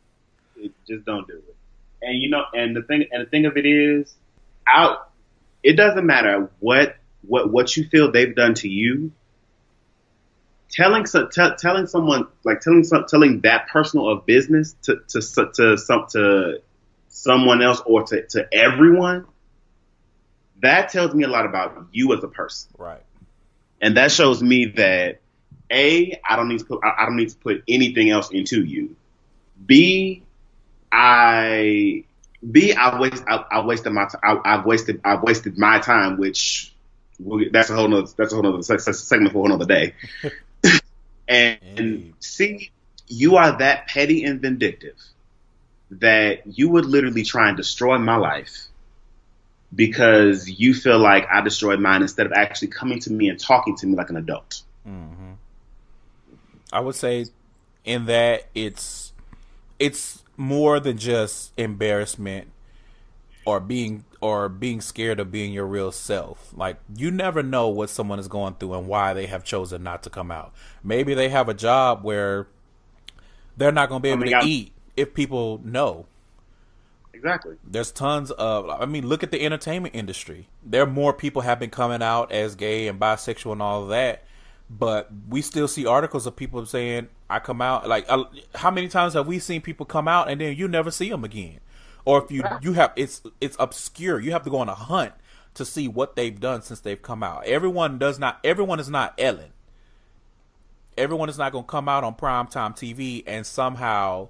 Just don't do it. And the thing of it is, it doesn't matter what you feel they've done to you. Telling someone, like telling that personal of business to someone else or to everyone, that tells me a lot about you as a person. Right. And that shows me that I don't need to put anything else into you. I wasted my time, which that's a whole nother segment for another day. And see, you are that petty and vindictive that you would literally try and destroy my life because you feel like I destroyed mine instead of actually coming to me and talking to me like an adult. Mm-hmm. I would say in that it's more than just embarrassment or being scared of being your real self. Like, you never know what someone is going through and why they have chosen not to come out. Maybe they have a job where they're not going to be able to eat if people know. Exactly. There's tons of, look at the entertainment industry. There are more people have been coming out as gay and bisexual and all of that, but we still see articles of people saying, I come out. Like, how many times have we seen people come out and then you never see them again? Or if you have, it's obscure. You have to go on a hunt to see what they've done since they've come out. Everyone is not Ellen. Everyone is not going to come out on primetime TV and somehow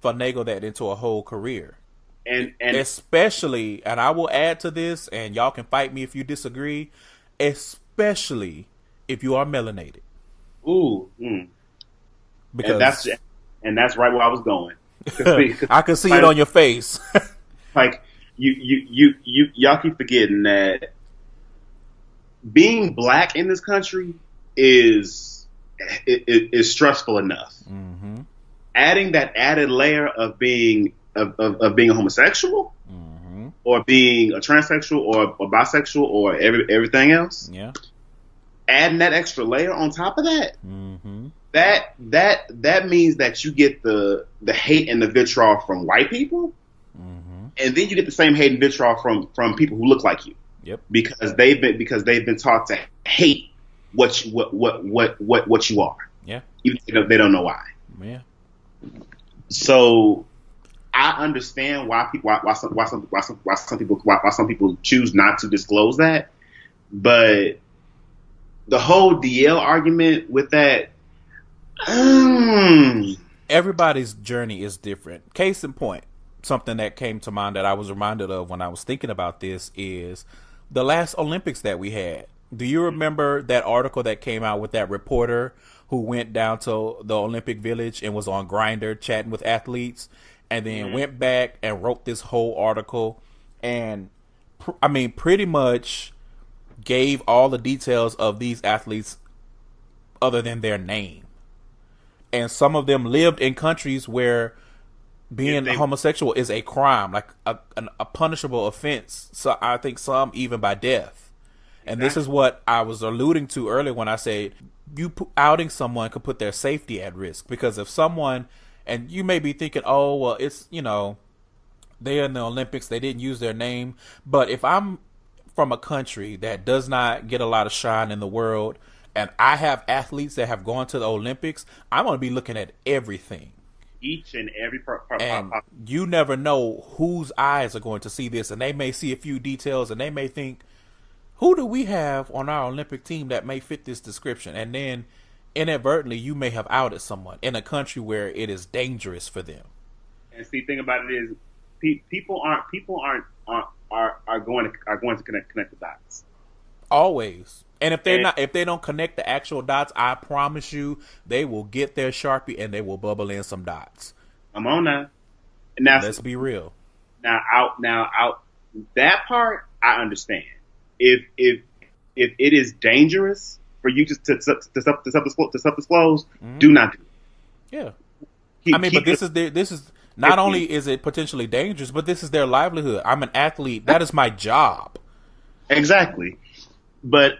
finagle that into a whole career. And especially, and I will add to this, and y'all can fight me if you disagree, especially if you are melanated. Ooh. Because that's right where I was going. I can see it on your face. Like y'all keep forgetting that being black in this country is stressful enough. Mm-hmm. Adding that added layer of being a homosexual, mm-hmm. or being a transsexual or bisexual or everything else. Yeah. Adding that extra layer on top of that. Mm-hmm. That means that you get the hate and the vitriol from white people, mm-hmm. and then you get the same hate and vitriol from people who look like you. Yep. Because they've been taught to hate what you are. Yeah. Even if they don't know why. Yeah. So I understand why some people choose not to disclose that, but the whole DL argument with that. Everybody's journey is different. Case in point, something that came to mind that I was reminded of when I was thinking about this is the last Olympics that we had. Do you remember that article that came out with that reporter who went down to the Olympic Village and was on Grindr chatting with athletes, and then went back and wrote this whole article? And pretty much gave all the details of these athletes other than their name. And some of them lived in countries where being homosexual is a crime, like a punishable offense. So I think some even by death. And this is what I was alluding to earlier when I said outing someone could put their safety at risk. Because if someone, and you may be thinking, oh, well, it's, they're in the Olympics, they didn't use their name. But if I'm from a country that does not get a lot of shine in the world, and I have athletes that have gone to the Olympics, I'm going to be looking at everything. Each and every part. And you never know whose eyes are going to see this, and they may see a few details, and they may think, who do we have on our Olympic team that may fit this description? And then inadvertently, you may have outed someone in a country where it is dangerous for them. And see, the thing about it is, people are going to connect the dots. Always. And if they don't connect the actual dots, I promise you, they will get their Sharpie and they will bubble in some dots. I'm on that. Now, let's be real. Now out that part, I understand. If it is dangerous for you to self-disclose, do not do it. Yeah. But this is not only is it potentially dangerous, but this is their livelihood. I'm an athlete. That is my job. Exactly. But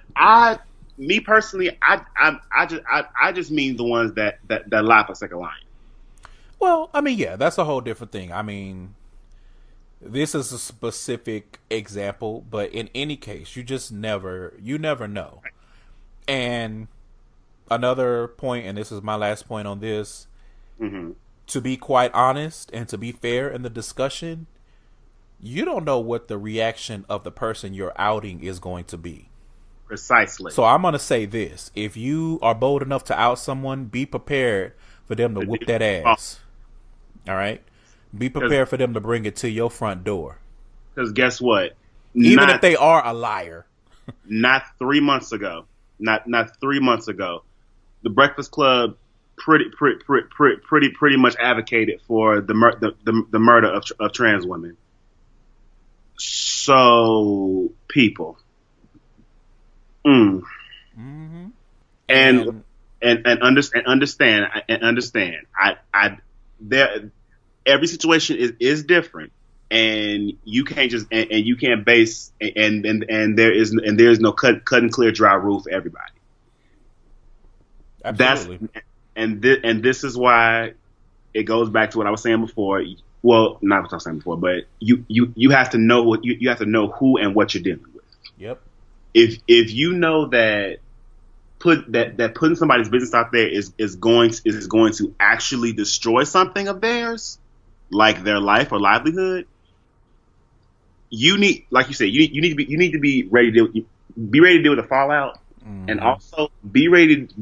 me personally, I just mean the ones that lie for second line. Well, yeah, that's a whole different thing. This is a specific example, but in any case, you never know. And another point, and this is my last point on this, to be quite honest and to be fair in the discussion, you don't know what the reaction of the person you're outing is going to be. Precisely. So I'm going to say this. If you are bold enough to out someone, be prepared for them to whoop that ass. All right? Be prepared for them to bring it to your front door. Because guess what? Even if they are a liar. Not 3 months ago. Not 3 months ago. The Breakfast Club pretty much advocated for the murder of trans women. So people. Mm-hmm. And understand. Every situation is different, and you can't just and you can't base and there is no cut and clear dry rule for everybody. Absolutely. This is why it goes back to what I was saying before. Well, not what I was saying before, but you have to know what you have to know who and what you're dealing with. Yep. If you know that putting somebody's business out there is going to actually destroy something of theirs, like their life or livelihood, you need, like you said, you need to be ready to deal with the fallout, and also be ready to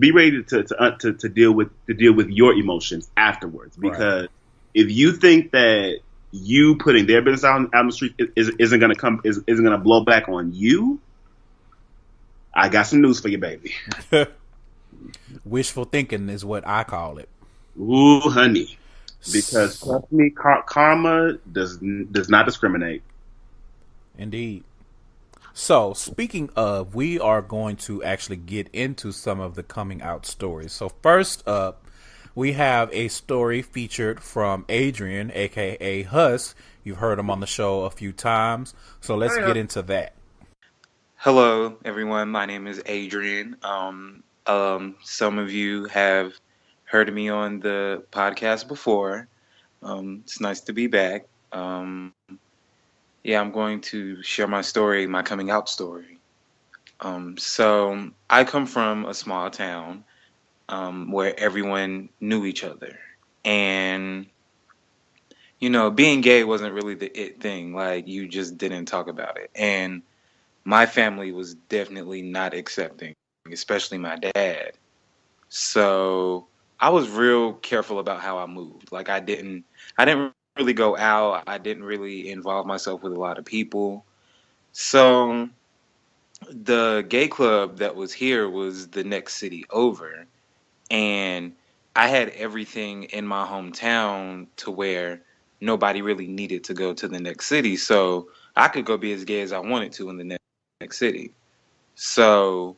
deal with your emotions afterwards. Because if you think that you putting their business out on the street isn't gonna blow back on you, I got some news for you, baby. Wishful thinking is what I call it. Ooh, honey. Because trust me, karma does not discriminate. Indeed. So, speaking of, we are going to actually get into some of the coming out stories. So, first up, we have a story featured from Adrian, a.k.a. Huss. You've heard him on the show a few times. So, let's get into that. Hello, everyone. My name is Adrian. Some of you have heard me on the podcast before. It's nice to be back. I'm going to share my story, my coming out story. So I come from a small town where everyone knew each other. And, being gay wasn't really the it thing. Like, you just didn't talk about it. And my family was definitely not accepting, especially my dad. So I was real careful about how I moved. Like, I didn't really go out. I didn't really involve myself with a lot of people. So the gay club that was here was the next city over. And I had everything in my hometown to where nobody really needed to go to the next city. So I could go be as gay as I wanted to in the next city. So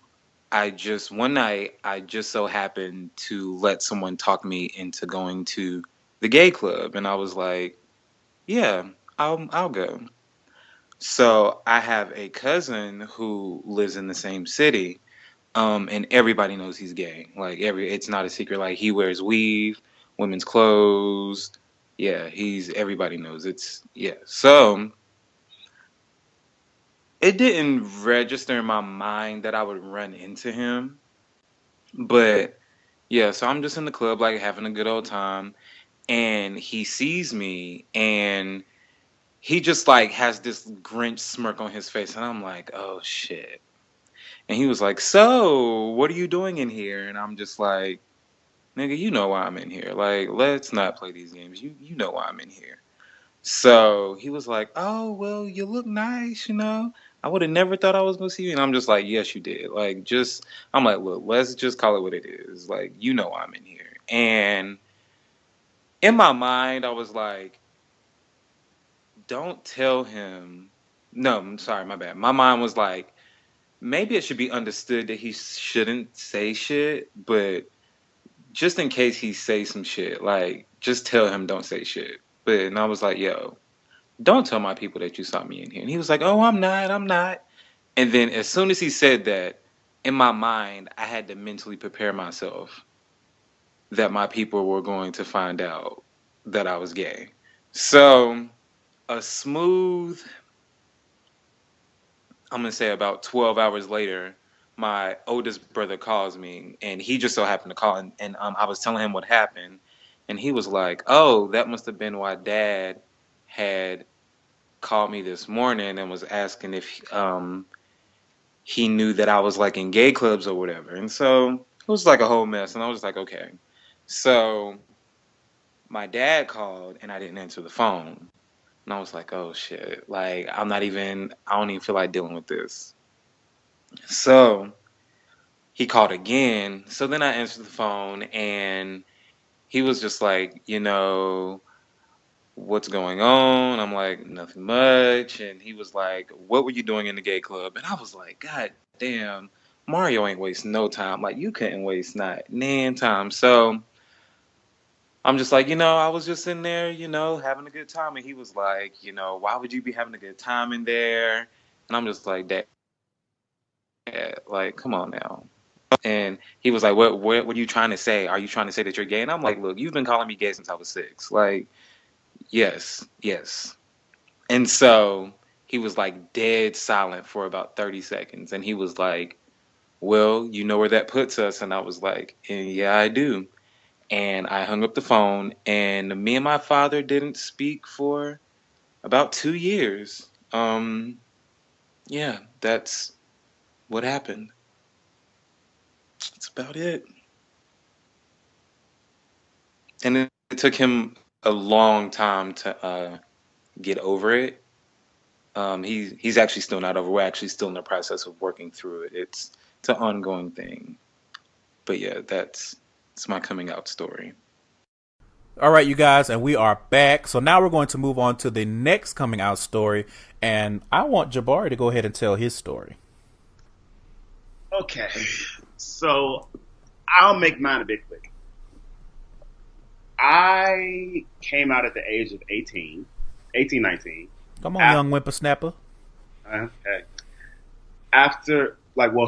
one night, I just so happened to let someone talk me into going to the gay club. And I was like, yeah, I'll go. So I have a cousin who lives in the same city. And everybody knows he's gay. Like it's not a secret. Like he wears weave, women's clothes. Yeah, everybody knows yeah. So it didn't register in my mind that I would run into him. But yeah, so I'm just in the club, like having a good old time, and he sees me, and he just like has this Grinch smirk on his face, and I'm like, oh shit. And he was like, so what are you doing in here? And I'm just like, nigga, you know why I'm in here. Like, let's not play these games. You know why I'm in here. So he was like, oh, well, you look nice, you know. I would have never thought I was going to see you. And I'm just like, yes, you did. Like, I'm like, look, let's just call it what it is. Like, you know I'm in here. And in my mind, I was like, don't tell him. No, I'm sorry, my bad. My mind was like, maybe it should be understood that he shouldn't say shit, but just in case he says some shit, like, just tell him don't say shit. And I was like, yo, don't tell my people that you saw me in here. And he was like, oh, I'm not. And then as soon as he said that, in my mind, I had to mentally prepare myself that my people were going to find out that I was gay. So a smooth, I'm going to say about 12 hours later, my oldest brother calls me, and he just so happened to call, and I was telling him what happened, and he was like, oh, that must have been why Dad had called me this morning and was asking if he knew that I was like in gay clubs or whatever. And so it was like a whole mess, and I was like, okay. So my dad called, and I didn't answer the phone. And I was like, oh shit, like I don't even feel like dealing with this. So he called again. So then I answered the phone, and he was just like, you know, what's going on? I'm like, nothing much. And he was like, what were you doing in the gay club? And I was like, God damn, Mario ain't wasting no time. Like, you couldn't waste not nan time. So I'm just like, you know, I was just in there, you know, having a good time. And he was like, you know, why would you be having a good time in there? And I'm just like, Dad, like, come on now. And he was like, what are you trying to say? Are you trying to say that you're gay? And I'm like, look, you've been calling me gay since I was 6. Like, yes. And so he was like dead silent for about 30 seconds. And he was like, well, you know where that puts us? And I was like, yeah, I do. And I hung up the phone, and me and my father didn't speak for about 2 years. Yeah, that's what happened. That's about it. And it took him a long time to get over it. He's actually still not over. We're actually still in the process of working through it. It's an ongoing thing. But yeah, that's my coming out story. All right, you guys, and we are back. So now we're going to move on to the next coming out story, and I want Jabari to go ahead and tell his story. Okay, so I'll make mine a bit quick. I came out at the age of 18, 19. Come on, young whippersnapper. Okay.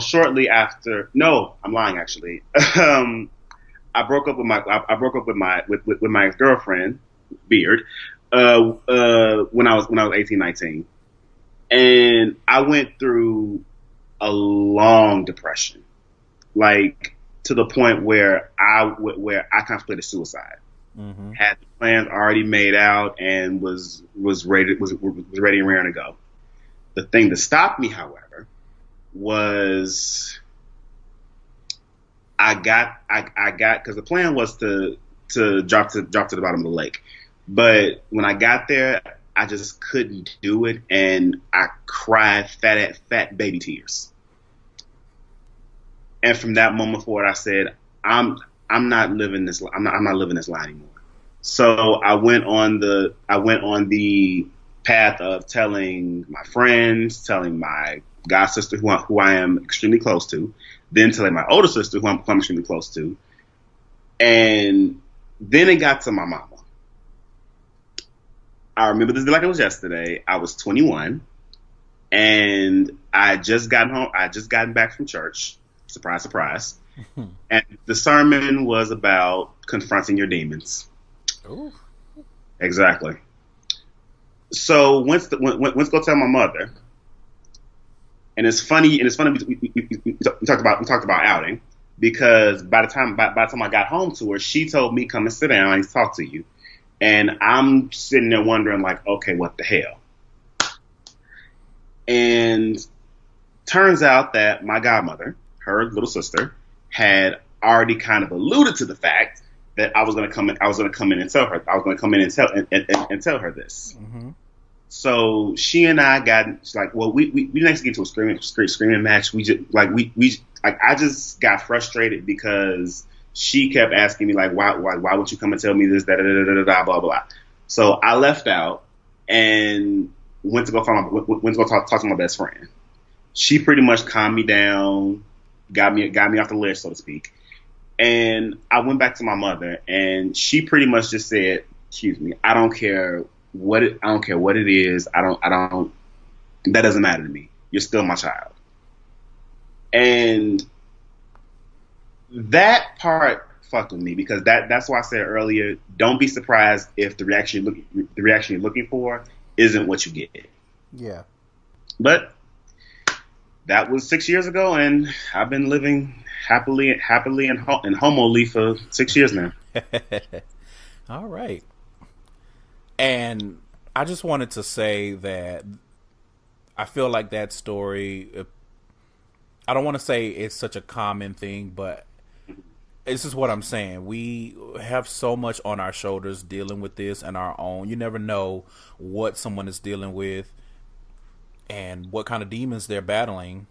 Shortly after. No, I'm lying. Actually, I broke up with my ex-girlfriend, Beard, when I was 18, 19, and I went through a long depression, like to the point where I contemplated suicide. Mm-hmm. Had the plans already made out and was ready and raring to go. The thing that stopped me, however, was I got because the plan was to drop to the bottom of the lake, but when I got there, I just couldn't do it, and I cried fat baby tears. And from that moment forward, I said, I'm not living this. I'm not living this lie anymore. So I went on the path of telling my friends, telling my god sister who I am extremely close to, then to like my older sister who I'm extremely close to, and then it got to my mama. I remember this like it was yesterday. I was 21, and I just gotten home. I just gotten back from church. Surprise, surprise. And the sermon was about confronting your demons. Ooh. Exactly. So went to go tell my mother, and it's funny. We talked about outing, because by the time I got home to her, she told me, "Come and sit down and talk to you." And I'm sitting there wondering, like, okay, what the hell? And turns out that my godmother, her little sister, had already kind of alluded to the fact that I was going to come in and tell her. I was going to come in and tell her this. Mm-hmm. So she and I got like, well, we didn't actually get to a screaming match. I just got frustrated because she kept asking me like, why would you come and tell me this, blah blah. So I left out and went to go talk to my best friend. She pretty much calmed me down, got me off the ledge, so to speak. And I went back to my mother, and she pretty much just said, "Excuse me, I don't care what it is. I don't. That doesn't matter to me. You're still my child." And that part fucked with me, because that's why I said earlier, don't be surprised if the reaction you're looking for isn't what you get. Yeah. But that was 6 years ago, and I've been living happily in Homoli for 6 years now. All right. And I just wanted to say that I feel like that story, I don't want to say it's such a common thing, but this is what I'm saying. We have so much on our shoulders dealing with this and our own. You never know what someone is dealing with and what kind of demons they're battling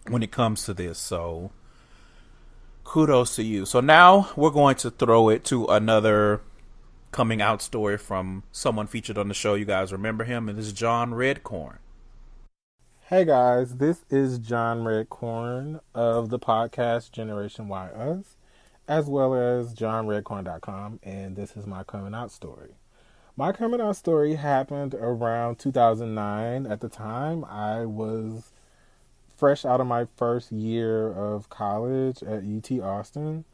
when it comes to this. So kudos to you. So now we're going to throw it to another coming out story from someone featured on the show. You guys remember him, and this is JawnRedcorn. Hey guys, this is JawnRedcorn of the podcast Generation Y Us, as well as JawnRedcorn.com, and this is my coming out story. My coming out story happened around 2009. At the time, I was fresh out of my first year of college at UT Austin,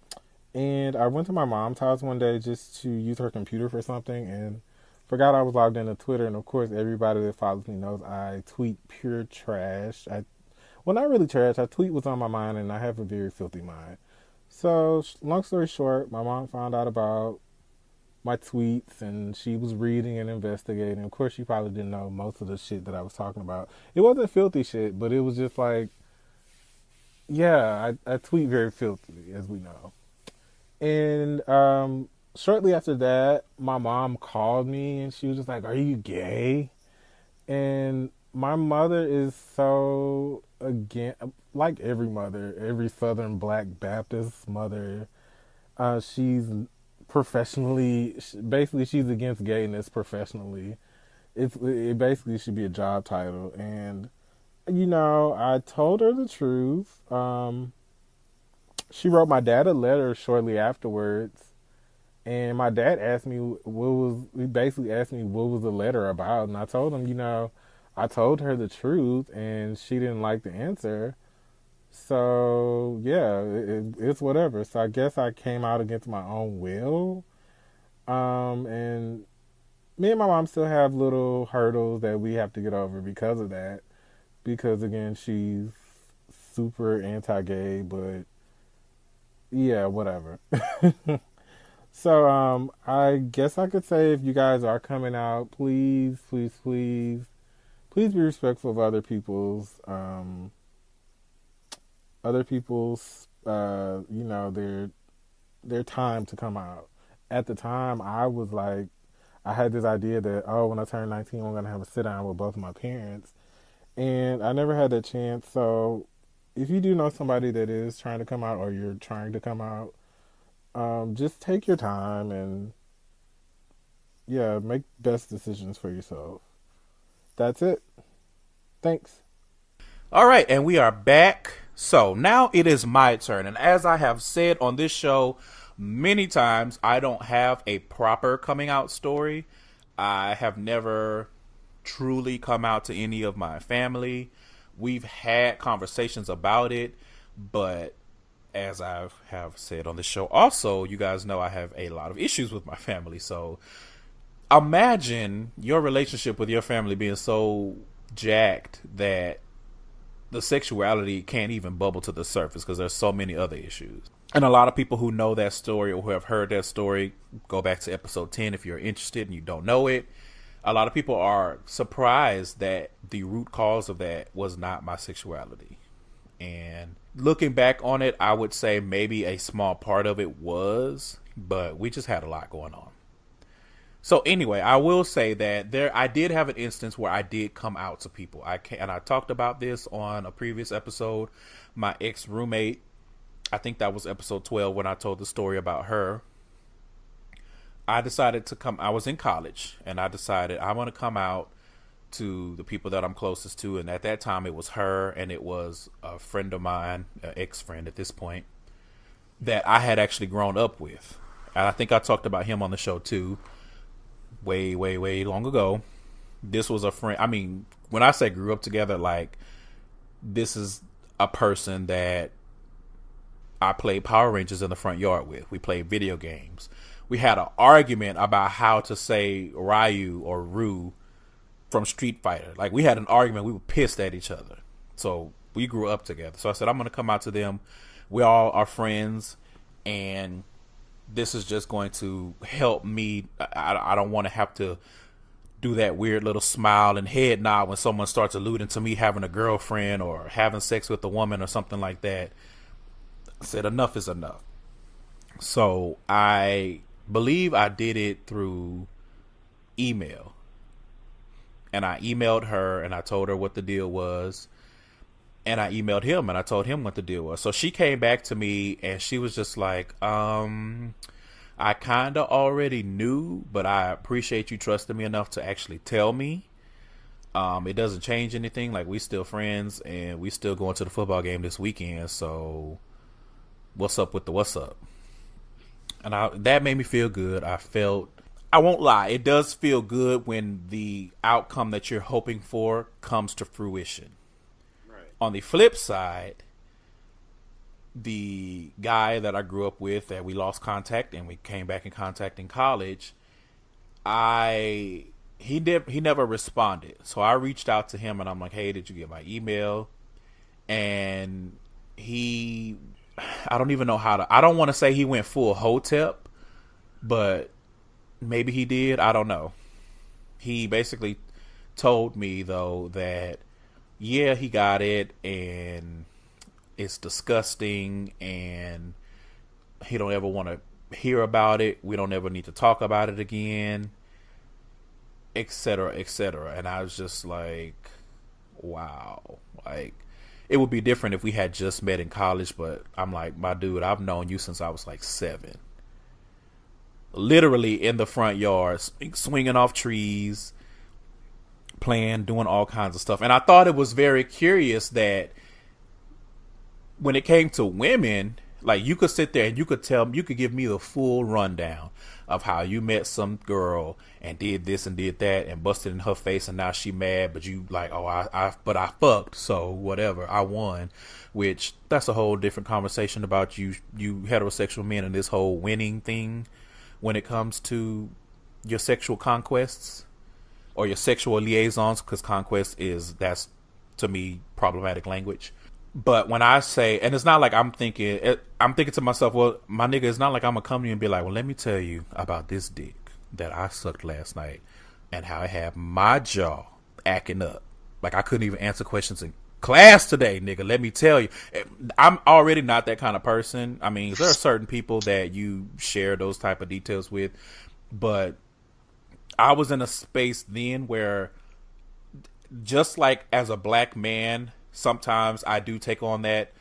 and I went to my mom's house one day just to use her computer for something, and forgot I was logged into Twitter. And of course, everybody that follows me knows I tweet pure trash. Not really trash. I tweet what's on my mind, and I have a very filthy mind. So, long story short, my mom found out about my tweets, and she was reading and investigating. Of course, she probably didn't know most of the shit that I was talking about. It wasn't filthy shit, but it was just like, yeah, I tweet very filthily, as we know. And shortly after that, my mom called me, and she was just like, "Are you gay?" And my mother is so, again, like every mother, every Southern Black Baptist mother, she's professionally, basically she's against gayness professionally. It basically should be a job title. And, I told her the truth. She wrote my dad a letter shortly afterwards. And my dad asked me he basically asked me what was the letter about. And I told him, I told her the truth, and she didn't like the answer. So, yeah, it's whatever. So I guess I came out against my own will. And me and my mom still have little hurdles that we have to get over because of that. Because, again, she's super anti-gay, but yeah, whatever. So, I guess I could say, if you guys are coming out, please be respectful of other people's, their time to come out. At the time, I was like, I had this idea that, when I turn 19, I'm going to have a sit down with both of my parents. And I never had that chance. So if you do know somebody that is trying to come out, or you're trying to come out, just take your time and, yeah, make best decisions for yourself. That's it. Thanks. All right, and we are back. So now it is my turn. And as I have said on this show many times, I don't have a proper coming out story. I have never truly come out to any of my family. We've had conversations about it, but as I have said on the show also, you guys know I have a lot of issues with my family. So imagine your relationship with your family being so jacked that the sexuality can't even bubble to the surface because there's so many other issues. And a lot of people who know that story or who have heard that story, go back to episode 10 if you're interested and you don't know it. A lot of people are surprised that the root cause of that was not my sexuality. And looking back on it, I would say maybe a small part of it was, but we just had a lot going on. So anyway, I will say that I did have an instance where I did come out to people. And I talked about this on a previous episode. My ex-roommate, I think that was episode 12 when I told the story about her. I decided to come. I was in college and I decided I want to come out to the people that I'm closest to. And at that time it was her and it was a friend of mine, an ex-friend at this point, that I had actually grown up with. And I think I talked about him on the show too. Way long ago. This was a friend. I mean, when I say grew up together, like, this is a person that I played Power Rangers in the front yard with. We played video games. We had an argument about how to say Ryu or Rue from Street Fighter. Like, we had an argument. We were pissed at each other. So we grew up together. So I said, I'm going to come out to them. We all are friends, and this is just going to help me. I don't want to have to do that weird little smile and head nod when someone starts alluding to me having a girlfriend or having sex with a woman or something like that. I said enough is enough. So I believe I did it through email. And I emailed her and I told her what the deal was. And I emailed him and I told him what the deal was. So she came back to me and she was just like, I kind of already knew, but I appreciate you trusting me enough to actually tell me. It doesn't change anything. Like, we still friends and we still going to the football game this weekend. So what's up with the what's up? And that made me feel good. I won't lie. It does feel good when the outcome that you're hoping for comes to fruition. On the flip side, the guy that I grew up with that we lost contact and we came back in contact in college, he never responded. So I reached out to him and I'm like, hey, did you get my email? And I don't even know I don't want to say he went full hotep, but maybe he did. I don't know. He basically told me though that yeah, he got it, and it's disgusting, and he don't ever want to hear about it. We don't ever need to talk about it again, etc., etc. And I was just like, wow. Like, it would be different if we had just met in college, but I'm like, my dude, I've known you since I was like 7. Literally in the front yard, swinging off trees, playing, doing all kinds of stuff. And I thought it was very curious that when it came to women, like, you could sit there and you could give me the full rundown of how you met some girl and did this and did that and busted in her face and now she mad, but you like, oh, I fucked, so whatever, I won. Which, that's a whole different conversation about you heterosexual men and this whole winning thing when it comes to your sexual conquests. Or your sexual liaisons, because that's to me problematic language. But when I say, and it's not like I'm thinking to myself, well, my nigga, it's not like I'm gonna come to you and be like, well, let me tell you about this dick that I sucked last night and how I had my jaw acting up. Like, I couldn't even answer questions in class today, nigga. Let me tell you, I'm already not that kind of person. I mean, there are certain people that you share those type of details with, but I was in a space then where, just like as a black man, sometimes I do take on that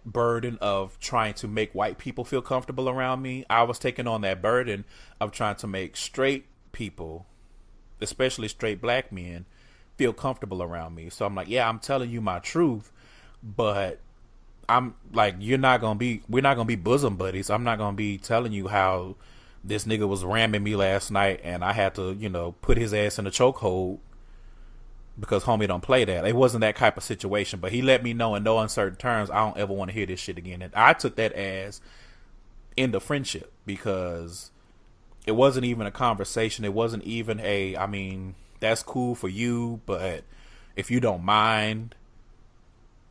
burden of trying to make white people feel comfortable around me. I was taking on that burden of trying to make straight people, especially straight black men, feel comfortable around me. So I'm like, yeah, I'm telling you my truth, but I'm like, we're not gonna be bosom buddies. I'm not gonna be telling you how this nigga was ramming me last night and I had to, put his ass in a chokehold because homie don't play that. It wasn't that type of situation, but he let me know in no uncertain terms, I don't ever want to hear this shit again. And I took that as end of friendship, because it wasn't even a conversation. It wasn't even that's cool for you, but if you don't mind,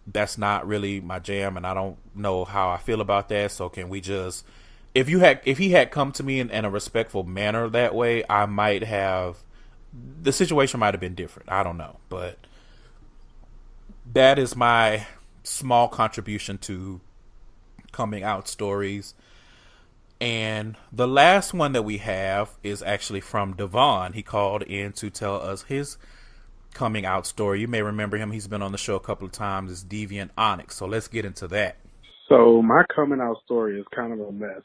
that's not really my jam, and I don't know how I feel about that. So can we just, if he had come to me in a respectful manner that way, I might have, the situation might have been different. I don't know, but that is my small contribution to coming out stories. And the last one that we have is actually from Devon. He called in to tell us his coming out story. You may remember him. He's been on the show a couple of times. It's Deviant Onyx. So let's get into that. So my coming out story is kind of a mess.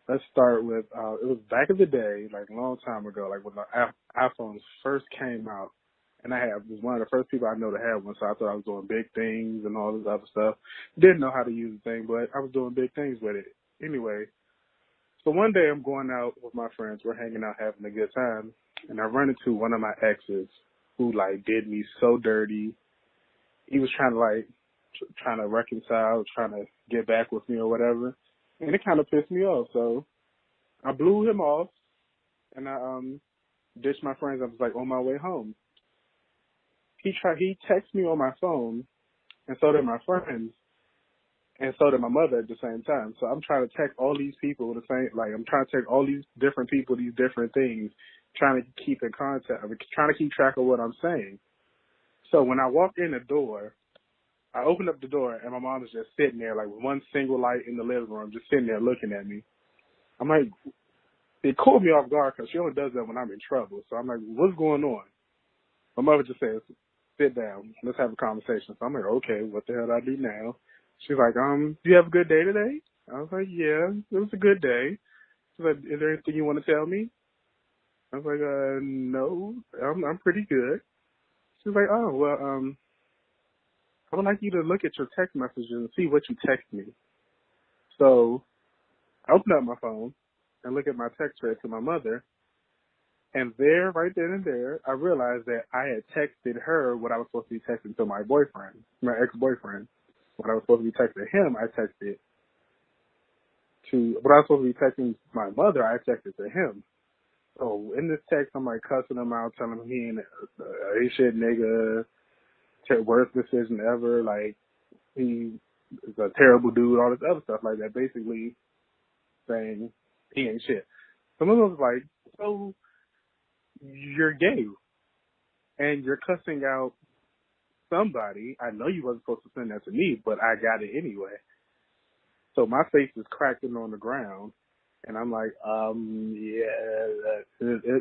Let's start with, it was back in the day, like a long time ago, like when the iPhones first came out. And I was one of the first people I know to have one, so I thought I was doing big things and all this other stuff. Didn't know how to use the thing, but I was doing big things with it. Anyway, so one day I'm going out with my friends. We're hanging out, having a good time. And I run into one of my exes who, did me so dirty. He was trying to reconcile, trying to get back with me or whatever. And it kind of pissed me off. So I blew him off, and I ditched my friends. I was, on my way home. He texted me on my phone, and so did my friends, and so did my mother at the same time. So I'm trying to text all these people I'm trying to text all these different people, these different things, trying to keep in contact, trying to keep track of what I'm saying. So when I walked in the door, I opened up the door, and my mom was just sitting there, with one single light in the living room, just sitting there looking at me. I'm like, it caught me off guard because she only does that when I'm in trouble. So I'm like, what's going on? My mother just says, sit down, let's have a conversation. So I'm like, okay, what the hell do I do now? She's like, do you have a good day today? I was like, yeah, it was a good day. She's like, is there anything you want to tell me? I was like, no, I'm pretty good. She's like, oh, well, I would like you to look at your text messages and see what you text me. So I opened up my phone and look at my text thread to my mother. And there, right then and there, I realized that I had texted her what I was supposed to be texting to my boyfriend, my ex-boyfriend. What I was supposed to be texting him, I texted to, what I was supposed to be texting my mother, I texted to him. So in this text, I'm cussing him out, telling him he ain't a shit nigga, worst decision ever, he is a terrible dude, all this other stuff like that, basically saying he ain't shit. So my mother was like, so you're gay and you're cussing out somebody. I know you wasn't supposed to send that to me, but I got it anyway. So my face is cracking on the ground, and I'm like,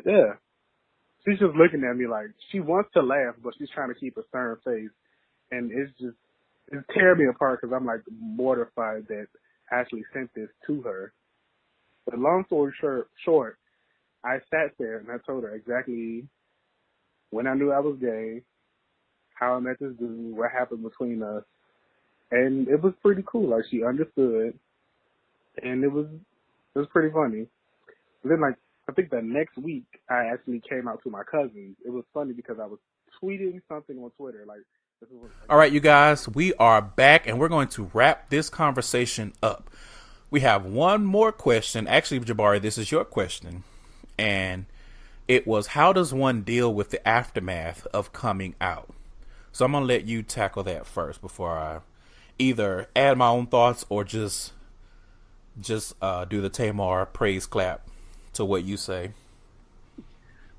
yeah. She's just looking at me like she wants to laugh, but she's trying to keep a stern face, and it's tearing me apart because I'm mortified that I actually sent this to her. But long story short, I sat there and I told her exactly when I knew I was gay, how I met this dude, what happened between us. And it was pretty cool. She understood. And it was pretty funny. And then, I think the next week, I actually came out to my cousins. It was funny because I was tweeting something on Twitter. All right, you guys, we are back, and we're going to wrap this conversation up. We have one more question. Actually, Jabari, this is your question. And it was, how does one deal with the aftermath of coming out? So I'm going to let you tackle that first before I either add my own thoughts or just do the Tamar praise clap to what you say.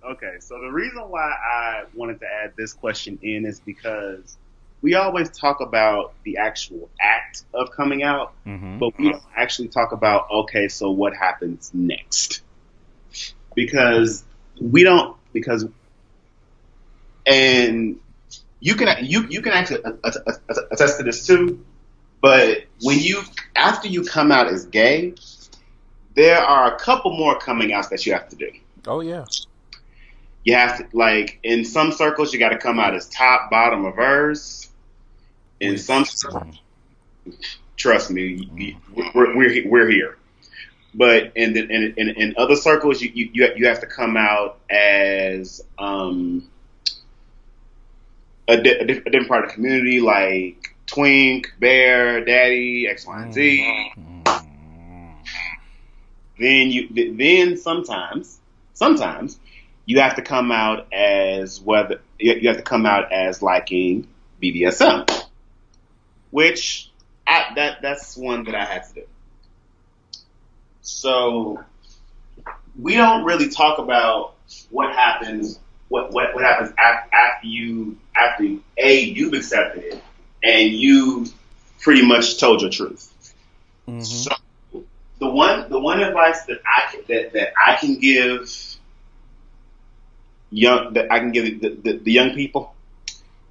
Okay, so the reason why I wanted to add this question in is because we always talk about the actual act of coming out, but we don't actually talk about, okay, so what happens next? And you can actually attest to this too, but after you come out as gay, there are a couple more coming outs that you have to do. Oh yeah. you have to, like, in some circles, you got to come out as top, bottom, or verse. In some circles, trust me, we're here. But in other circles, you have to come out as a different part of the community, like Twink, Bear, Daddy, X, Y, and Z. Then sometimes you have to come out as liking BDSM, which that's one that I had to do. So we don't really talk about what happens after you've accepted it and you pretty much told your truth. Mm-hmm. So the one advice that I can give the young people,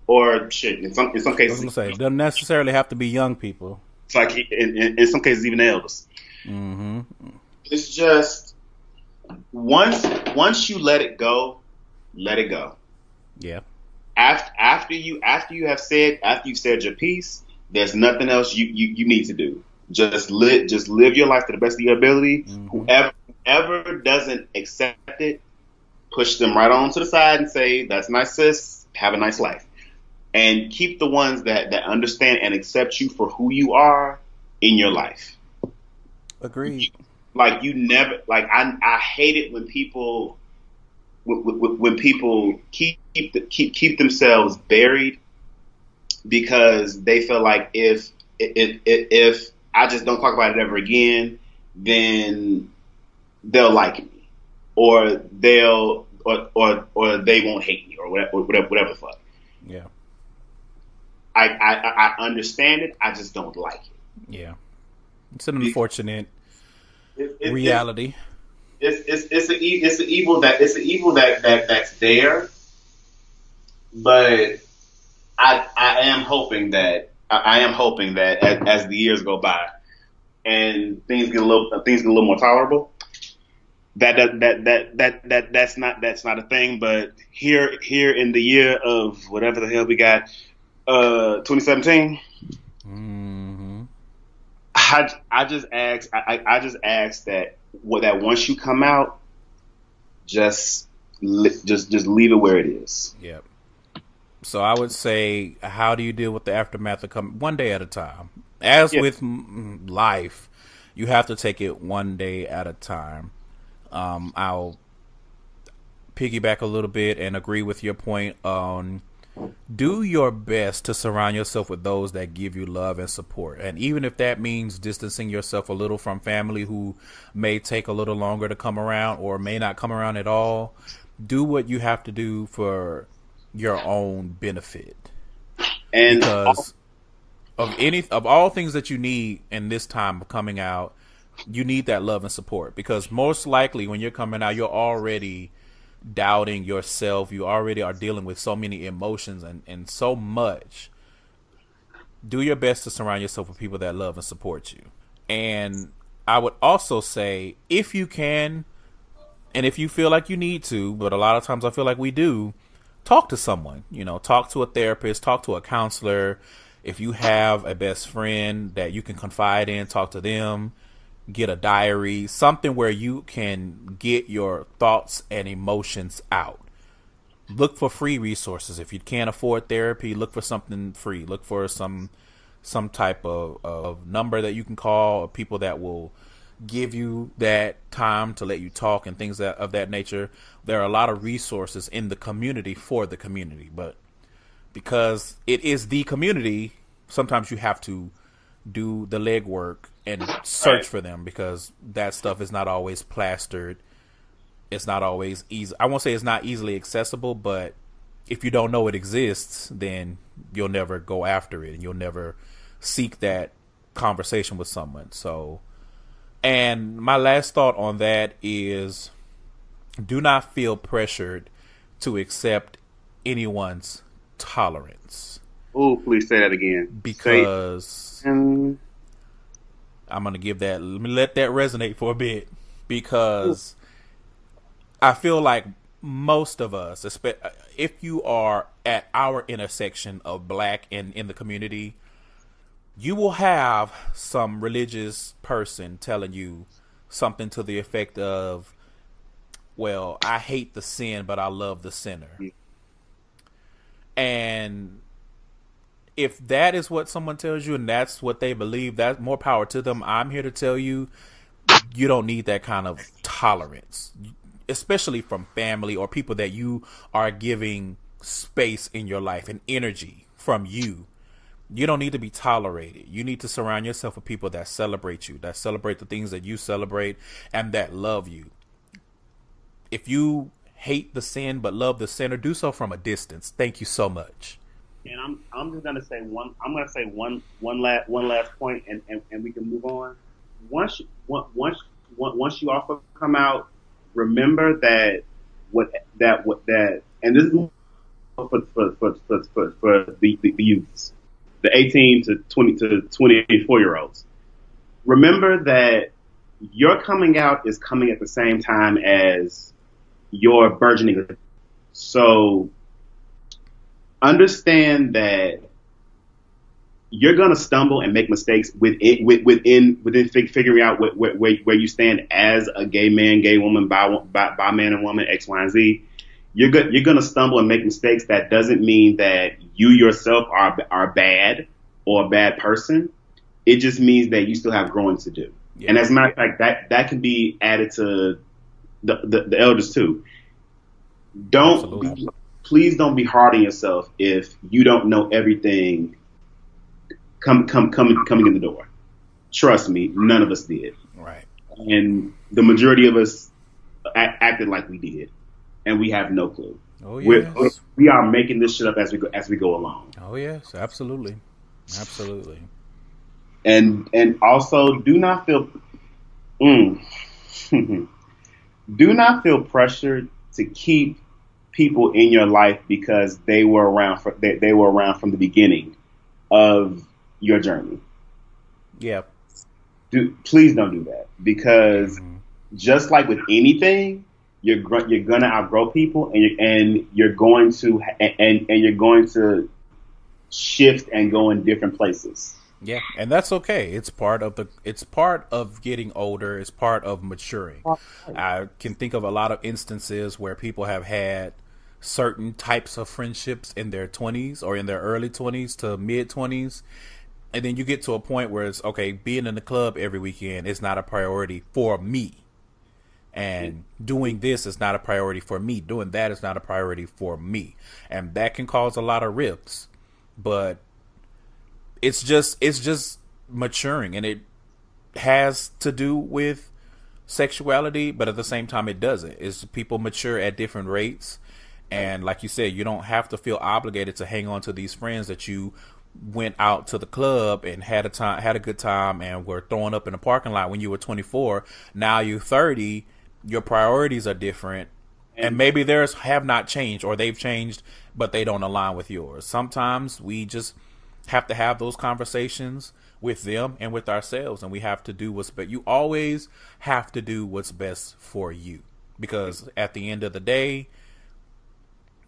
or shit, in some cases, I was gonna say, it doesn't necessarily have to be young people. It's like in some cases even the elders. Mm-hmm. It's just once you let it go, let it go. Yeah. After you've said your piece, there's nothing else you need to do. Just live your life to the best of your ability. Mm-hmm. Whoever doesn't accept it, push them right on to the side and say, "That's nice, sis. Have a nice life." And keep the ones that understand and accept you for who you are in your life. Agreed. Like you never, like I hate it when people keep themselves buried because they feel like if I just don't talk about it ever again, then they'll like me, or they'll or they won't hate me, or whatever the fuck. Yeah. I understand it. I just don't like it. Yeah. It's an unfortunate reality. It's an evil that's there, but I am hoping that as the years go by and things get a little more tolerable, that's not a thing. But here in the year of whatever the hell we got, 2017. Mm-hmm. I just ask that once you come out, just leave it where it is. Yep. So I would say, how do you deal with the aftermath of coming one day at a time? As with life, you have to take it one day at a time. I'll piggyback a little bit and agree with your point on do your best to surround yourself with those that give you love and support. And even if that means distancing yourself a little from family who may take a little longer to come around or may not come around at all, do what you have to do for your own benefit. And because of all things that you need in this time of coming out, you need that love and support, because most likely when you're coming out, you're already doubting yourself. You already are dealing with so many emotions and so much. Do your best to surround yourself with people that love and support you. And I would also say, if you can, and if you feel like you need to, but a lot of times I feel like we do, talk to someone. Talk to a therapist, talk to a counselor. If you have a best friend that you can confide in, talk to them. Get a diary, something where you can get your thoughts and emotions out. Look for free resources. If you can't afford therapy, look for something free. Look for some type of number that you can call, or people that will give you that time to let you talk and things of that nature. There are a lot of resources in the community for the community, but because it is the community, sometimes you have to do the legwork and search for them, because that stuff is not always plastered. It's not always easy. I won't say it's not easily accessible, but if you don't know it exists, then you'll never go after it and you'll never seek that conversation with someone. So, and my last thought on that is, do not feel pressured to accept anyone's tolerance. Oh, please say that again. Because I'm going to give that, let me let that resonate for a bit, because I feel like most of us, if you are at our intersection of black and in the community, you will have some religious person telling you something to the effect of, well, I hate the sin, but I love the sinner. And if that is what someone tells you and that's what they believe, that's more power to them. I'm here to tell you, you don't need that kind of tolerance, especially from family or people that you are giving space in your life and energy from you. You don't need to be tolerated. You need to surround yourself with people that celebrate you, that celebrate the things that you celebrate, and that love you. If you hate the sin but love the sinner, do so from a distance. Thank you so much. And I'm just gonna say one last point, and we can move on. Once you also come out, remember that and this is for the youths, the 18 to 24-year-olds. Remember that your coming out is coming at the same time as your burgeoning. So understand that you're gonna stumble and make mistakes within figuring out where you stand as a gay man, gay woman, bi man and woman, X, Y, and Z. You're gonna stumble and make mistakes. That doesn't mean that you yourself are bad or a bad person. It just means that you still have growing to do. Yeah. And as a matter of fact, that can be added to the elders too. Please don't be hard on yourself if you don't know everything coming in the door. Trust me, none of us did. Right. And the majority of us acted like we did, and we have no clue. Oh yes. We are making this shit up as we go along. Oh yes, absolutely. And also do not feel do not feel pressured to keep people in your life because they were around from the beginning of your journey. Yeah. Please don't do that, because just like with anything, you're gonna outgrow people, and you're going to shift and go in different places. Yeah, and that's okay. It's part of getting older. It's part of maturing. I can think of a lot of instances where people have had certain types of friendships in their 20s or in their early 20s to mid 20s. And then you get to a point where it's okay, being in the club every weekend is not a priority for me. And doing this is not a priority for me. Doing that is not a priority for me. And that can cause a lot of rifts. But it's just maturing, and it has to do with sexuality, but at the same time it doesn't. It's people mature at different rates. And like you said, you don't have to feel obligated to hang on to these friends that you went out to the club and had a good time and were throwing up in the parking lot when you were 24. Now you're 30, your priorities are different, and maybe theirs have not changed, or they've changed but they don't align with yours. Sometimes we just have to have those conversations with them and with ourselves, and we have to do what's best. You always have to do what's best for you, because at the end of the day,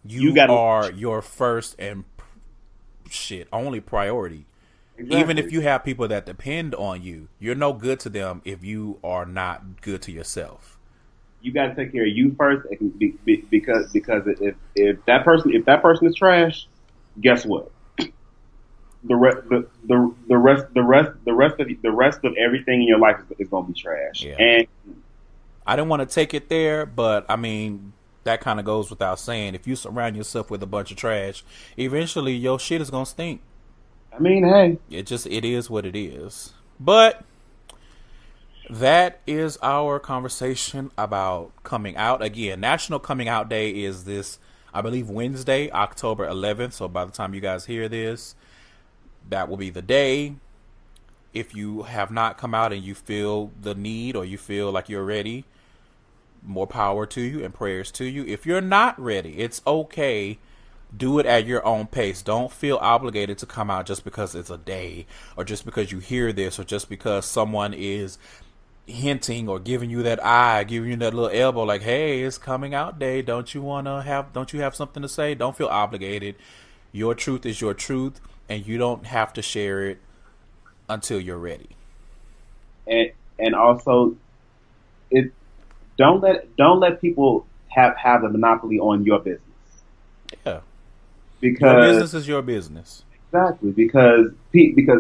you are your first and only priority. Exactly. Even if you have people that depend on you, you're no good to them if you are not good to yourself. You got to take care of you first, because if that person is trash, guess what? The rest of everything in your life is going to be trash. Yeah. And I didn't want to take it there, but I mean, that kind of goes without saying. If you surround yourself with a bunch of trash, eventually your shit is going to stink. I mean, hey, it is what it is. But that is our conversation about coming out. Again, National Coming Out Day is this, I believe, Wednesday, October 11th. So by the time you guys hear this, that will be the day. If you have not come out and you feel the need, or you feel like you're ready, more power to you and prayers to you. If you're not ready, it's okay. Do it at your own pace. Don't feel obligated to come out just because it's a day, or just because you hear this, or just because someone is hinting or giving you that eye, giving you that little elbow, like, hey, it's coming out day. Don't you have something to say? Don't feel obligated. Your truth is your truth, and you don't have to share it until you're ready. And also, don't let people have the monopoly on your business. Yeah, because your business is your business. Exactly, because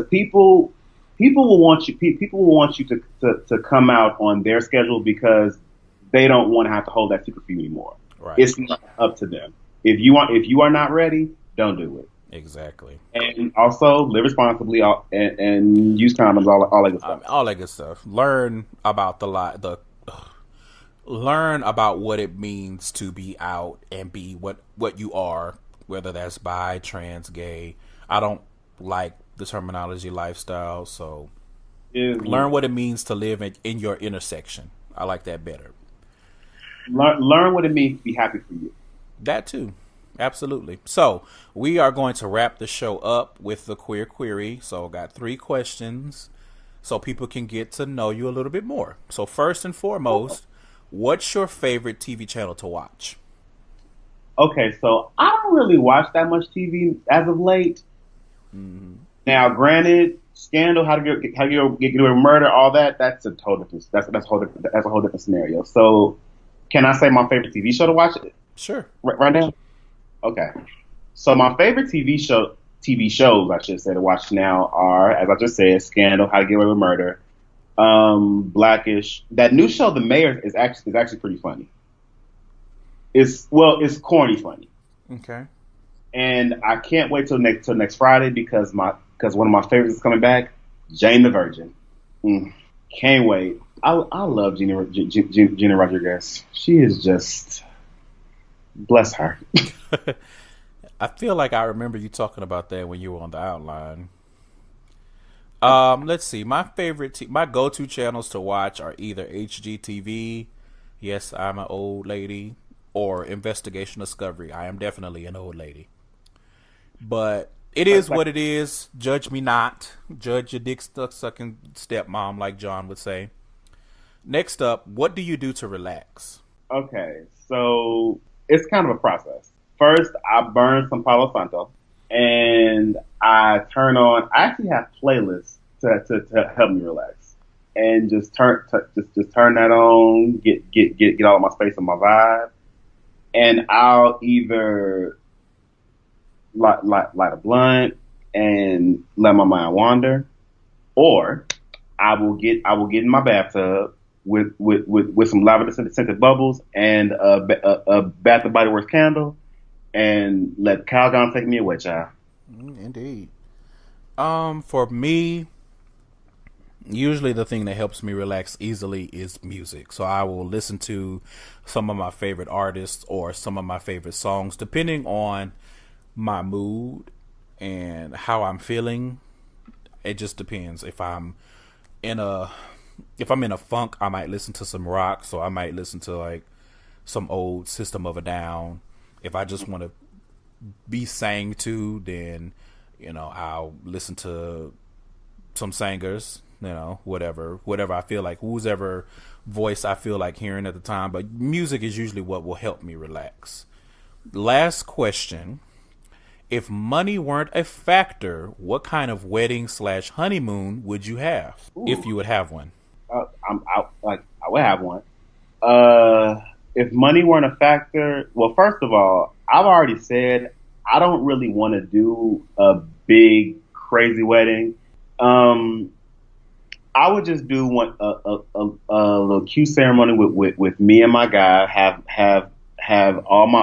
people will want you to come out on their schedule because they don't want to have to hold that secret for you anymore. Right. It's not up to them. If you are not ready, don't do it. Exactly. And also live responsibly and use condoms. All that good stuff. All that good stuff. Learn about learn about what it means to be out and be what you are, whether that's bi, trans, gay. I don't like the terminology lifestyle, so learn what it means to live in your intersection. I like that better. Learn what it means to be happy for you. That too. Absolutely. So we are going to wrap the show up with the queer query. So got 3 questions so people can get to know you a little bit more. So first and foremost, what's your favorite TV channel to watch? Okay, so I don't really watch that much TV as of late. Mm-hmm. Now, granted, Scandal, How to Get Away with Murder, all that's a total different. That's a whole different scenario. So, can I say my favorite TV show to watch? Sure. Right now. Okay. So my favorite TV shows I should say to watch now are, as I just said, Scandal, How to Get Away with Murder, Blackish. That new show, The Mayor, is actually pretty funny. It's corny funny. Okay. And I can't wait till next Friday because one of my favorites is coming back, Jane the Virgin. Can't wait. I love Gina Rodriguez. She is just, bless her. I feel like I remember you talking about that when you were on the outline. Let's see. My my go-to channels to watch are either HGTV. Yes, I'm an old lady. Or Investigation Discovery. I am definitely an old lady. But it is what it is. Judge me not. Judge your dick sucking stepmom, like John would say. Next up, what do you do to relax? Okay, so it's kind of a process. First, I burn some Palo Santo, and I actually have playlists to help me relax, and just turn that on, get all of my space and my vibe, and I'll either light a blunt and let my mind wander, or I will get in my bathtub with some lavender scented bubbles and a Bath and Body Works candle, and let Calgon take me away, child. Indeed. For me, usually the thing that helps me relax easily is music. So I will listen to some of my favorite artists or some of my favorite songs, depending on my mood and how I'm feeling. It just depends. If I'm in a funk, I might listen to some rock. So I might listen to like some old System of a Down. If I just want to be sang to, then, I'll listen to some singers, whatever I feel like, whoever voice I feel like hearing at the time. But music is usually what will help me relax. Last question. If money weren't a factor, what kind of wedding/honeymoon would you have? Ooh. If you would have one? I would have one. If money weren't a factor, well, first of all, I've already said I don't really want to do a big, crazy wedding. I would just do a little cute ceremony with me and my guy. Have all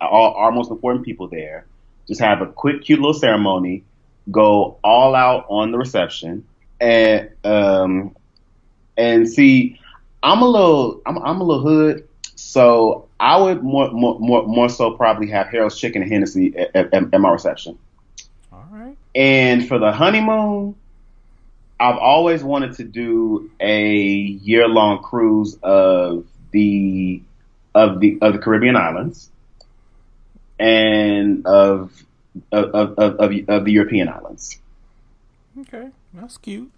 our most important people there. Just have a quick, cute little ceremony. Go all out on the reception, and see, I'm a little hood, so I would more so probably have Harold's Chicken and Hennessy at my reception. All right. And for the honeymoon, I've always wanted to do a year-long cruise of the Caribbean islands and of the European islands. Okay, that's cute.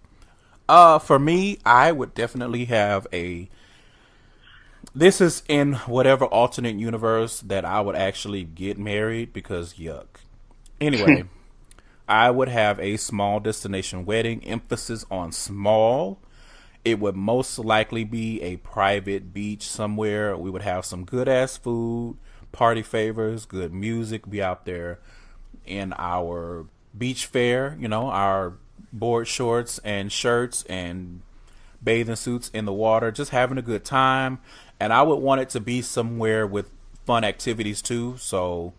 For me, I would definitely have a. This is in whatever alternate universe that I would actually get married because yuck. Anyway, I would have a small destination wedding, emphasis on small. It would most likely be a private beach somewhere. We would have some good ass food, party favors, good music, be out there in our beach fare, our board shorts and shirts and bathing suits in the water, just having a good time. And I would want it to be somewhere with fun activities too. So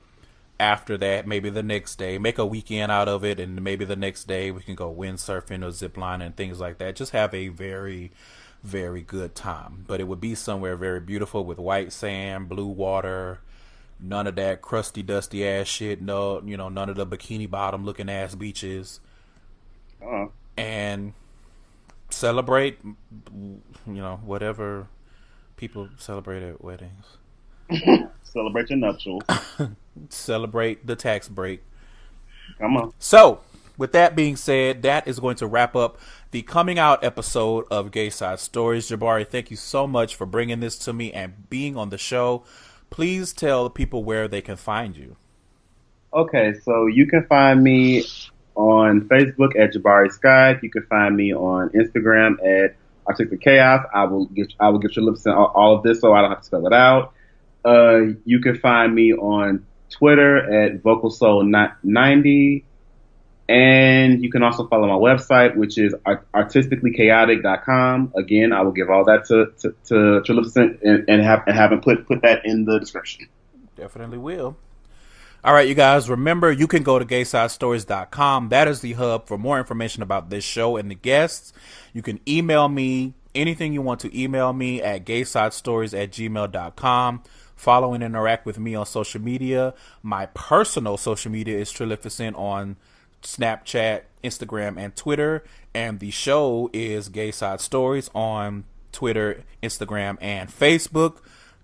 after that, maybe the next day, make a weekend out of it, and maybe the next day we can go windsurfing or ziplining and things like that. Just have a very, very good time. But it would be somewhere very beautiful with white sand, blue water, none of that crusty, dusty ass shit. No, none of the bikini bottom looking ass beaches. And celebrate, whatever people celebrate at weddings. Celebrate your nuptials. Celebrate the tax break. Come on. So, with that being said, that is going to wrap up the coming out episode of Gayside Stories. Jabari, thank you so much for bringing this to me and being on the show. Please tell people where they can find you. Okay, so you can find me on Facebook at Jabari Scott. You can find me on Instagram at Artistic Chaos. I will get Trillificent all of this, so I don't have to spell it out. You can find me on Twitter at VocalSoul90, and you can also follow my website, which is artisticallychaotic.com. Again, I will give all that to Trillificent and have him put that in the description. Definitely will. All right, you guys, remember you can go to GaysideStories.com. That is the hub for more information about this show and the guests. You can email me anything you want to email me at GaysideStories@gmail.com. Follow and interact with me on social media. My personal social media is Trillificent on Snapchat, Instagram, and Twitter. And the show is Gayside Stories on Twitter, Instagram, and Facebook.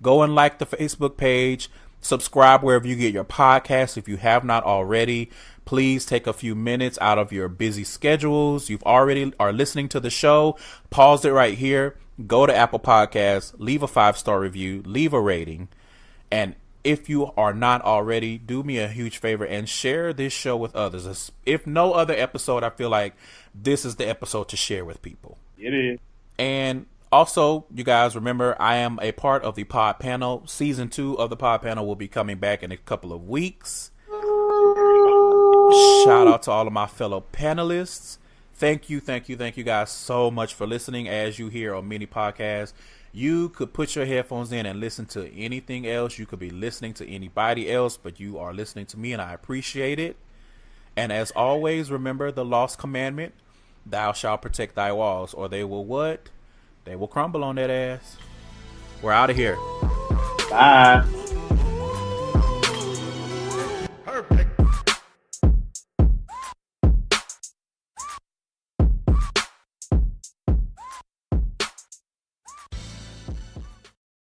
Go and like the Facebook page. Subscribe wherever you get your podcasts if you have not already. Please take a few minutes out of your busy schedules. You've already are listening to the show. Pause it right here. Go to Apple Podcasts. Leave a 5-star review. Leave a rating. And if you are not already, do me a huge favor and share this show with others. If no other episode, I feel like this is the episode to share with people. It is. And also, you guys remember, I am a part of the Pod Panel. Season 2 of the Pod Panel will be coming back in a couple of weeks. Shout out to all of my fellow panelists. Thank you guys so much for listening. As you hear on many podcasts, you could put your headphones in and listen to anything else. You could be listening to anybody else, but you are listening to me, and I appreciate it. And as always, remember the lost commandment, thou shalt protect thy walls, or they will what? They will crumble on that ass. We're out of here. Bye.